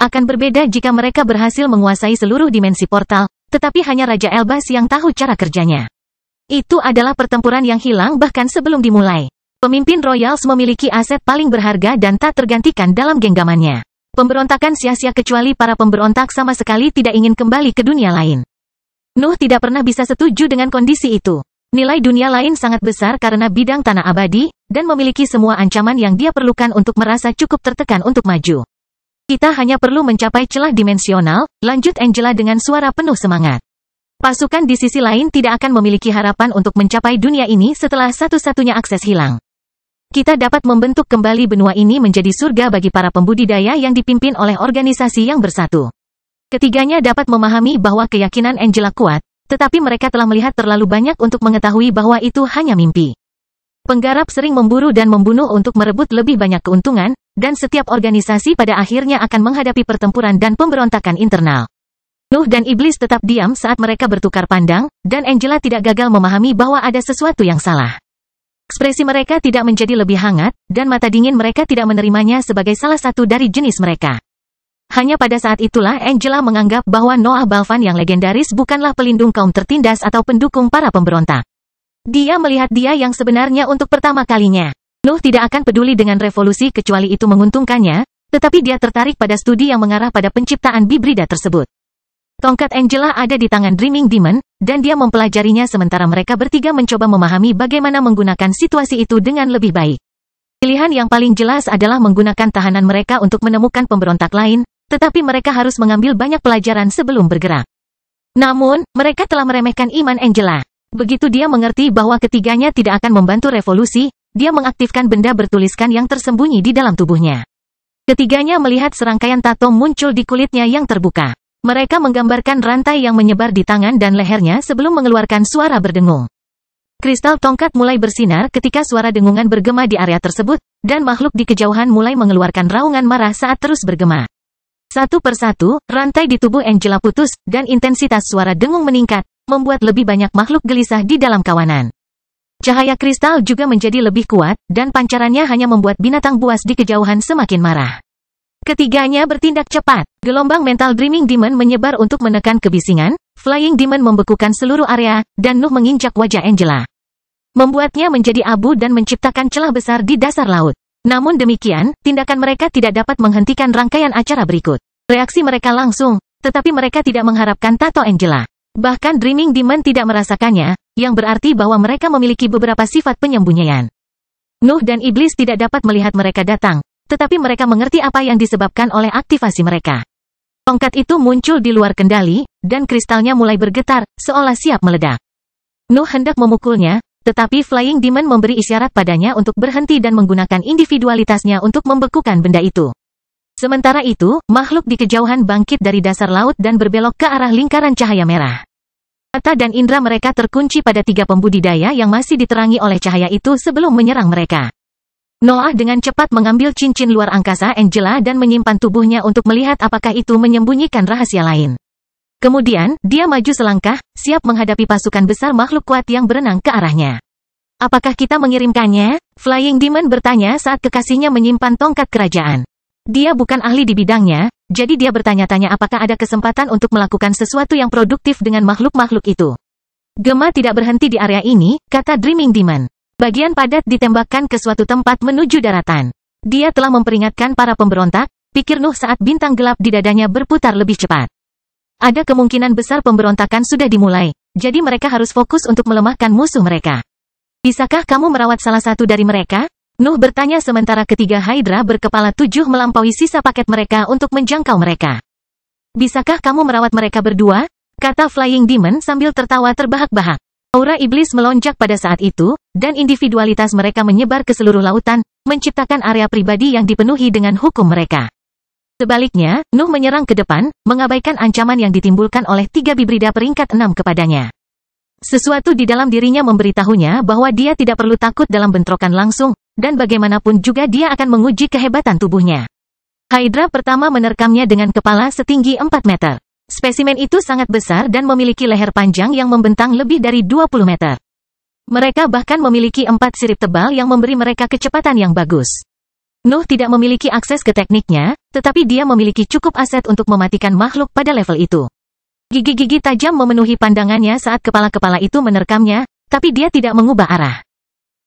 Akan berbeda jika mereka berhasil menguasai seluruh dimensi portal, tetapi hanya Raja Elbas yang tahu cara kerjanya. Itu adalah pertempuran yang hilang bahkan sebelum dimulai. Pemimpin Royals memiliki aset paling berharga dan tak tergantikan dalam genggamannya. Pemberontakan sia-sia kecuali para pemberontak sama sekali tidak ingin kembali ke dunia lain. Nuh tidak pernah bisa setuju dengan kondisi itu. Nilai dunia lain sangat besar karena bidang tanah abadi, dan memiliki semua ancaman yang dia perlukan untuk merasa cukup tertekan untuk maju. Kita hanya perlu mencapai celah dimensional, lanjut Angela dengan suara penuh semangat. Pasukan di sisi lain tidak akan memiliki harapan untuk mencapai dunia ini setelah satu-satunya akses hilang. Kita dapat membentuk kembali benua ini menjadi surga bagi para pembudidaya yang dipimpin oleh organisasi yang bersatu. Ketiganya dapat memahami bahwa keyakinan Angela kuat, tetapi mereka telah melihat terlalu banyak untuk mengetahui bahwa itu hanya mimpi. Penggarap sering memburu dan membunuh untuk merebut lebih banyak keuntungan, dan setiap organisasi pada akhirnya akan menghadapi pertempuran dan pemberontakan internal. Nuh dan iblis tetap diam saat mereka bertukar pandang, dan Angela tidak gagal memahami bahwa ada sesuatu yang salah. Ekspresi mereka tidak menjadi lebih hangat, dan mata dingin mereka tidak menerimanya sebagai salah satu dari jenis mereka. Hanya pada saat itulah Angela menganggap bahwa Noah Balvan yang legendaris bukanlah pelindung kaum tertindas atau pendukung para pemberontak. Dia melihat dia yang sebenarnya untuk pertama kalinya. Nuh tidak akan peduli dengan revolusi kecuali itu menguntungkannya, tetapi dia tertarik pada studi yang mengarah pada penciptaan Bibrida tersebut. Tongkat Angela ada di tangan Dreaming Demon, dan dia mempelajarinya sementara mereka bertiga mencoba memahami bagaimana menggunakan situasi itu dengan lebih baik. Pilihan yang paling jelas adalah menggunakan tahanan mereka untuk menemukan pemberontak lain, tetapi mereka harus mengambil banyak pelajaran sebelum bergerak. Namun, mereka telah meremehkan iman Angela. Begitu dia mengerti bahwa ketiganya tidak akan membantu revolusi, dia mengaktifkan benda bertuliskan yang tersembunyi di dalam tubuhnya. Ketiganya melihat serangkaian tato muncul di kulitnya yang terbuka. Mereka menggambarkan rantai yang menyebar di tangan dan lehernya sebelum mengeluarkan suara berdengung. Kristal tongkat mulai bersinar ketika suara dengungan bergema di area tersebut, dan makhluk di kejauhan mulai mengeluarkan raungan marah saat terus bergema. Satu persatu, rantai di tubuh Angela putus, dan intensitas suara dengung meningkat, membuat lebih banyak makhluk gelisah di dalam kawanan. Cahaya kristal juga menjadi lebih kuat, dan pancarannya hanya membuat binatang buas di kejauhan semakin marah. Ketiganya bertindak cepat. Gelombang mental Dreaming Demon menyebar untuk menekan kebisingan, Flying Demon membekukan seluruh area, dan Nuh menginjak wajah Angela. Membuatnya menjadi abu dan menciptakan celah besar di dasar laut. Namun demikian, tindakan mereka tidak dapat menghentikan rangkaian acara berikut. Reaksi mereka langsung, tetapi mereka tidak mengharapkan tato Angela. Bahkan Dreaming Demon tidak merasakannya, yang berarti bahwa mereka memiliki beberapa sifat penyembunyian. Nuh dan Iblis tidak dapat melihat mereka datang, tetapi mereka mengerti apa yang disebabkan oleh aktivasi mereka. Tongkat itu muncul di luar kendali, dan kristalnya mulai bergetar, seolah siap meledak. Nuh hendak memukulnya, tetapi Flying Demon memberi isyarat padanya untuk berhenti dan menggunakan individualitasnya untuk membekukan benda itu. Sementara itu, makhluk di kejauhan bangkit dari dasar laut dan berbelok ke arah lingkaran cahaya merah. Mata dan indera mereka terkunci pada tiga pembudidaya yang masih diterangi oleh cahaya itu sebelum menyerang mereka. Noah dengan cepat mengambil cincin luar angkasa Angela dan menyimpan tubuhnya untuk melihat apakah itu menyembunyikan rahasia lain. Kemudian, dia maju selangkah, siap menghadapi pasukan besar makhluk kuat yang berenang ke arahnya. Apakah kita mengirimkannya? Flying Demon bertanya saat kekasihnya menyimpan tongkat kerajaan. Dia bukan ahli di bidangnya, jadi dia bertanya-tanya apakah ada kesempatan untuk melakukan sesuatu yang produktif dengan makhluk-makhluk itu. Gema tidak berhenti di area ini, kata Dreaming Demon. Bagian padat ditembakkan ke suatu tempat menuju daratan. Dia telah memperingatkan para pemberontak, pikir Nuh saat bintang gelap di dadanya berputar lebih cepat. Ada kemungkinan besar pemberontakan sudah dimulai, jadi mereka harus fokus untuk melemahkan musuh mereka. Bisakah kamu merawat salah satu dari mereka? Nuh bertanya sementara ketiga Hydra berkepala 7 melampaui sisa paket mereka untuk menjangkau mereka. Bisakah kamu merawat mereka berdua? Kata Flying Demon sambil tertawa terbahak-bahak. Aura iblis melonjak pada saat itu, dan individualitas mereka menyebar ke seluruh lautan, menciptakan area pribadi yang dipenuhi dengan hukum mereka. Sebaliknya, Nuh menyerang ke depan, mengabaikan ancaman yang ditimbulkan oleh tiga bibrida peringkat 6 kepadanya. Sesuatu di dalam dirinya memberitahunya bahwa dia tidak perlu takut dalam bentrokan langsung, dan bagaimanapun juga dia akan menguji kehebatan tubuhnya. Hydra pertama menerkamnya dengan kepala setinggi 4 meter. Spesimen itu sangat besar dan memiliki leher panjang yang membentang lebih dari 20 meter. Mereka bahkan memiliki 4 sirip tebal yang memberi mereka kecepatan yang bagus. Nuh tidak memiliki akses ke tekniknya, tetapi dia memiliki cukup aset untuk mematikan makhluk pada level itu. Gigi-gigi tajam memenuhi pandangannya saat kepala-kepala itu menerkamnya, tapi dia tidak mengubah arah.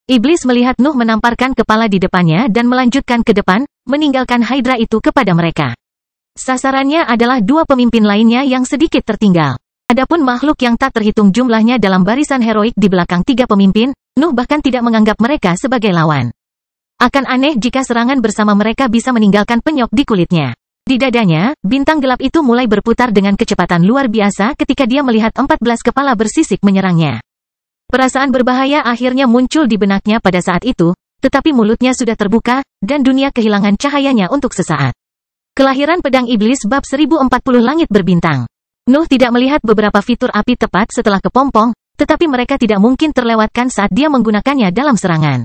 Iblis melihat Nuh menamparkan kepala di depannya dan melanjutkan ke depan, meninggalkan Hydra itu kepada mereka. Sasarannya adalah 2 pemimpin lainnya yang sedikit tertinggal. Adapun makhluk yang tak terhitung jumlahnya dalam barisan heroik di belakang 3 pemimpin, Nuh bahkan tidak menganggap mereka sebagai lawan. Akan aneh jika serangan bersama mereka bisa meninggalkan penyok di kulitnya. Di dadanya, bintang gelap itu mulai berputar dengan kecepatan luar biasa ketika dia melihat 14 kepala bersisik menyerangnya. Perasaan berbahaya akhirnya muncul di benaknya pada saat itu, tetapi mulutnya sudah terbuka, dan dunia kehilangan cahayanya untuk sesaat. Kelahiran pedang iblis bab 1040 langit berbintang. Nuh tidak melihat beberapa fitur api tepat setelah kepompong, tetapi mereka tidak mungkin terlewatkan saat dia menggunakannya dalam serangan.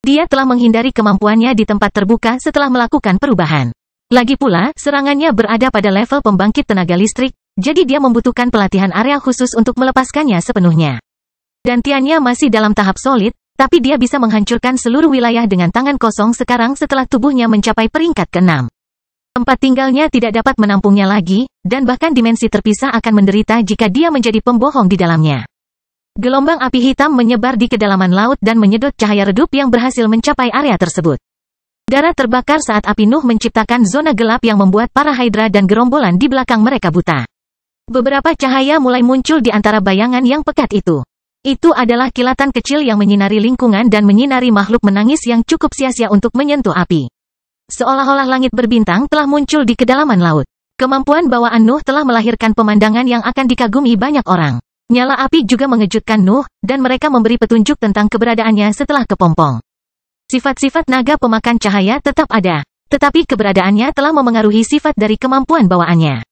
Dia telah menghindari kemampuannya di tempat terbuka setelah melakukan perubahan. Lagi pula, serangannya berada pada level pembangkit tenaga listrik, jadi dia membutuhkan pelatihan area khusus untuk melepaskannya sepenuhnya. Gantiannya masih dalam tahap solid, tapi dia bisa menghancurkan seluruh wilayah dengan tangan kosong sekarang setelah tubuhnya mencapai peringkat ke-6. Tempat tinggalnya tidak dapat menampungnya lagi, dan bahkan dimensi terpisah akan menderita jika dia menjadi pembohong di dalamnya. Gelombang api hitam menyebar di kedalaman laut dan menyedot cahaya redup yang berhasil mencapai area tersebut. Darah terbakar saat api Nuh menciptakan zona gelap yang membuat para Hydra dan gerombolan di belakang mereka buta. Beberapa cahaya mulai muncul di antara bayangan yang pekat itu. Itu adalah kilatan kecil yang menyinari lingkungan dan menyinari makhluk menangis yang cukup sia-sia untuk menyentuh api. Seolah-olah langit berbintang telah muncul di kedalaman laut. Kemampuan bawaan Nuh telah melahirkan pemandangan yang akan dikagumi banyak orang. Nyala api juga mengejutkan Nuh, dan mereka memberi petunjuk tentang keberadaannya setelah kepompong. Sifat-sifat naga pemakan cahaya tetap ada, tetapi keberadaannya telah memengaruhi sifat dari kemampuan bawaannya.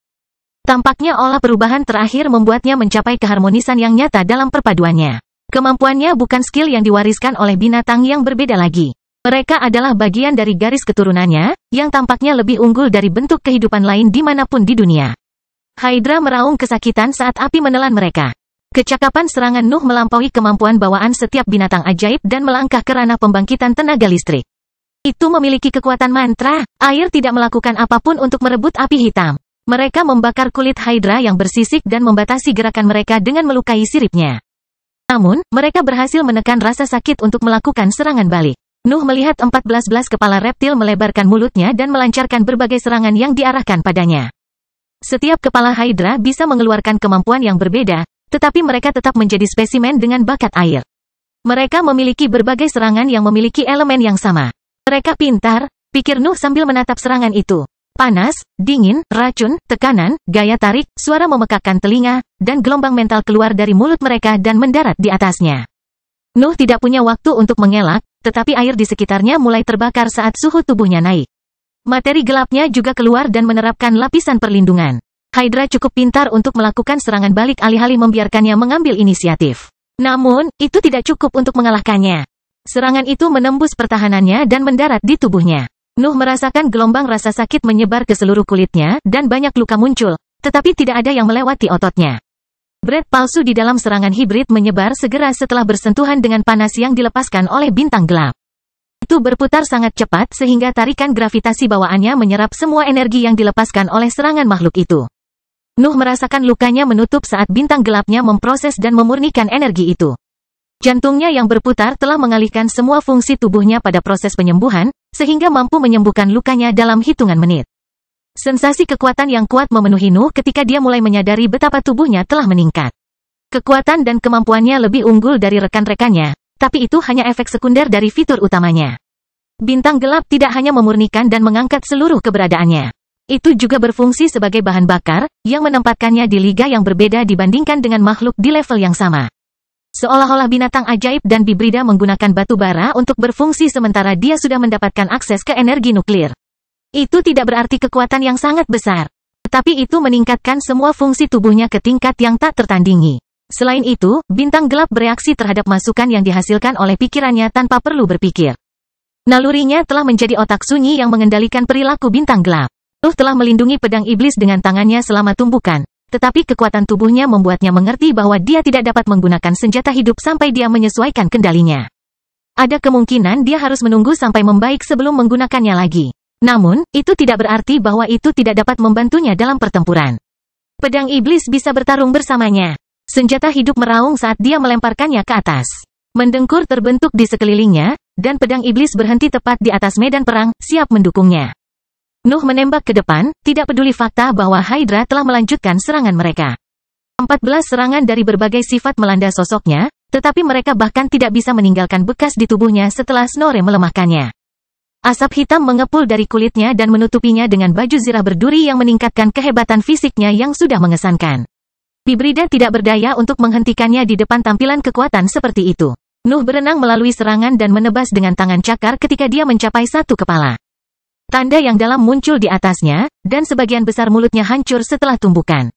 Tampaknya olah perubahan terakhir membuatnya mencapai keharmonisan yang nyata dalam perpaduannya. Kemampuannya bukan skill yang diwariskan oleh binatang yang berbeda lagi. Mereka adalah bagian dari garis keturunannya, yang tampaknya lebih unggul dari bentuk kehidupan lain dimanapun di dunia. Hydra meraung kesakitan saat api menelan mereka. Kecakapan serangan Nuh melampaui kemampuan bawaan setiap binatang ajaib dan melangkah ke ranah pembangkitan tenaga listrik. Itu memiliki kekuatan mantra, air tidak melakukan apapun untuk merebut api hitam. Mereka membakar kulit Hydra yang bersisik dan membatasi gerakan mereka dengan melukai siripnya. Namun, mereka berhasil menekan rasa sakit untuk melakukan serangan balik. Nuh melihat 14 kepala reptil melebarkan mulutnya dan melancarkan berbagai serangan yang diarahkan padanya. Setiap kepala Hydra bisa mengeluarkan kemampuan yang berbeda, tetapi mereka tetap menjadi spesimen dengan bakat air. Mereka memiliki berbagai serangan yang memiliki elemen yang sama. Mereka pintar, pikir Nuh sambil menatap serangan itu. Panas, dingin, racun, tekanan, gaya tarik, suara memekakkan telinga, dan gelombang mental keluar dari mulut mereka dan mendarat di atasnya. Nuh tidak punya waktu untuk mengelak, tetapi air di sekitarnya mulai terbakar saat suhu tubuhnya naik. Materi gelapnya juga keluar dan menerapkan lapisan perlindungan. Hydra cukup pintar untuk melakukan serangan balik alih-alih membiarkannya mengambil inisiatif. Namun, itu tidak cukup untuk mengalahkannya. Serangan itu menembus pertahanannya dan mendarat di tubuhnya. Nuh merasakan gelombang rasa sakit menyebar ke seluruh kulitnya, dan banyak luka muncul, tetapi tidak ada yang melewati ototnya. Breath palsu di dalam serangan hibrid menyebar segera setelah bersentuhan dengan panas yang dilepaskan oleh bintang gelap. Itu berputar sangat cepat sehingga tarikan gravitasi bawaannya menyerap semua energi yang dilepaskan oleh serangan makhluk itu. Nuh merasakan lukanya menutup saat bintang gelapnya memproses dan memurnikan energi itu. Jantungnya yang berputar telah mengalihkan semua fungsi tubuhnya pada proses penyembuhan, sehingga mampu menyembuhkan lukanya dalam hitungan menit. Sensasi kekuatan yang kuat memenuhi Nuh ketika dia mulai menyadari betapa tubuhnya telah meningkat. Kekuatan dan kemampuannya lebih unggul dari rekan-rekannya, tapi itu hanya efek sekunder dari fitur utamanya. Bintang gelap tidak hanya memurnikan dan mengangkat seluruh keberadaannya. Itu juga berfungsi sebagai bahan bakar, yang menempatkannya di liga yang berbeda dibandingkan dengan makhluk di level yang sama. Seolah-olah binatang ajaib dan bibrida menggunakan batu bara untuk berfungsi sementara dia sudah mendapatkan akses ke energi nuklir. Itu tidak berarti kekuatan yang sangat besar. Tetapi itu meningkatkan semua fungsi tubuhnya ke tingkat yang tak tertandingi. Selain itu, bintang gelap bereaksi terhadap masukan yang dihasilkan oleh pikirannya tanpa perlu berpikir. Nalurinya telah menjadi otak sunyi yang mengendalikan perilaku bintang gelap. Nuh telah melindungi pedang iblis dengan tangannya selama tumbukan. Tetapi kekuatan tubuhnya membuatnya mengerti bahwa dia tidak dapat menggunakan senjata hidup sampai dia menyesuaikan kendalinya. Ada kemungkinan dia harus menunggu sampai membaik sebelum menggunakannya lagi. Namun, itu tidak berarti bahwa itu tidak dapat membantunya dalam pertempuran. Pedang iblis bisa bertarung bersamanya. Senjata hidup meraung saat dia melemparkannya ke atas. Mendengkur terbentuk di sekelilingnya, dan pedang iblis berhenti tepat di atas medan perang, siap mendukungnya. Nuh menembak ke depan, tidak peduli fakta bahwa Hydra telah melanjutkan serangan mereka. 14 serangan dari berbagai sifat melanda sosoknya, tetapi mereka bahkan tidak bisa meninggalkan bekas di tubuhnya setelah Snorre melemahkannya. Asap hitam mengepul dari kulitnya dan menutupinya dengan baju zirah berduri yang meningkatkan kehebatan fisiknya yang sudah mengesankan. Bibrida tidak berdaya untuk menghentikannya di depan tampilan kekuatan seperti itu. Nuh berenang melalui serangan dan menebas dengan tangan cakar ketika dia mencapai satu kepala. Tanda yang dalam muncul di atasnya, dan sebagian besar mulutnya hancur setelah tumbukan.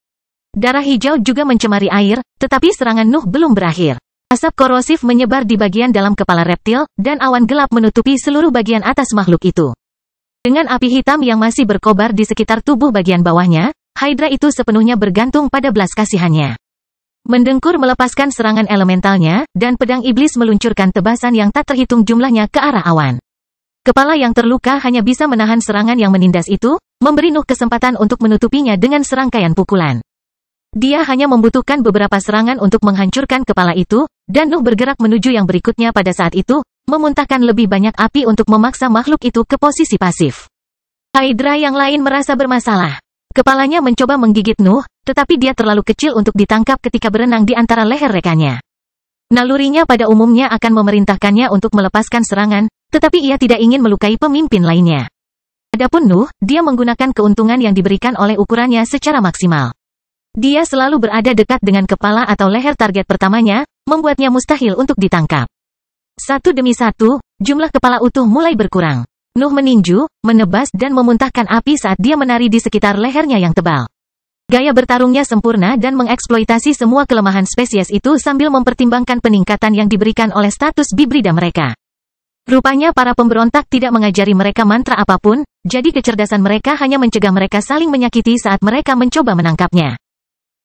Darah hijau juga mencemari air, tetapi serangan Nuh belum berakhir. Asap korosif menyebar di bagian dalam kepala reptil, dan awan gelap menutupi seluruh bagian atas makhluk itu. Dengan api hitam yang masih berkobar di sekitar tubuh bagian bawahnya, Hydra itu sepenuhnya bergantung pada belas kasihannya. Mendengkur melepaskan serangan elementalnya, dan pedang iblis meluncurkan tebasan yang tak terhitung jumlahnya ke arah awan. Kepala yang terluka hanya bisa menahan serangan yang menindas itu, memberi Nuh kesempatan untuk menutupinya dengan serangkaian pukulan. Dia hanya membutuhkan beberapa serangan untuk menghancurkan kepala itu, dan Nuh bergerak menuju yang berikutnya pada saat itu, memuntahkan lebih banyak api untuk memaksa makhluk itu ke posisi pasif. Hydra yang lain merasa bermasalah. Kepalanya mencoba menggigit Nuh, tetapi dia terlalu kecil untuk ditangkap ketika berenang di antara leher rekannya. Nalurinya pada umumnya akan memerintahkannya untuk melepaskan serangan, tetapi ia tidak ingin melukai pemimpin lainnya. Adapun Nuh, dia menggunakan keuntungan yang diberikan oleh ukurannya secara maksimal. Dia selalu berada dekat dengan kepala atau leher target pertamanya, membuatnya mustahil untuk ditangkap. Satu demi satu, jumlah kepala utuh mulai berkurang. Nuh meninju, menebas dan memuntahkan api saat dia menari di sekitar lehernya yang tebal. Gaya bertarungnya sempurna dan mengeksploitasi semua kelemahan spesies itu sambil mempertimbangkan peningkatan yang diberikan oleh status bibrida mereka. Rupanya para pemberontak tidak mengajari mereka mantra apapun, jadi kecerdasan mereka hanya mencegah mereka saling menyakiti saat mereka mencoba menangkapnya.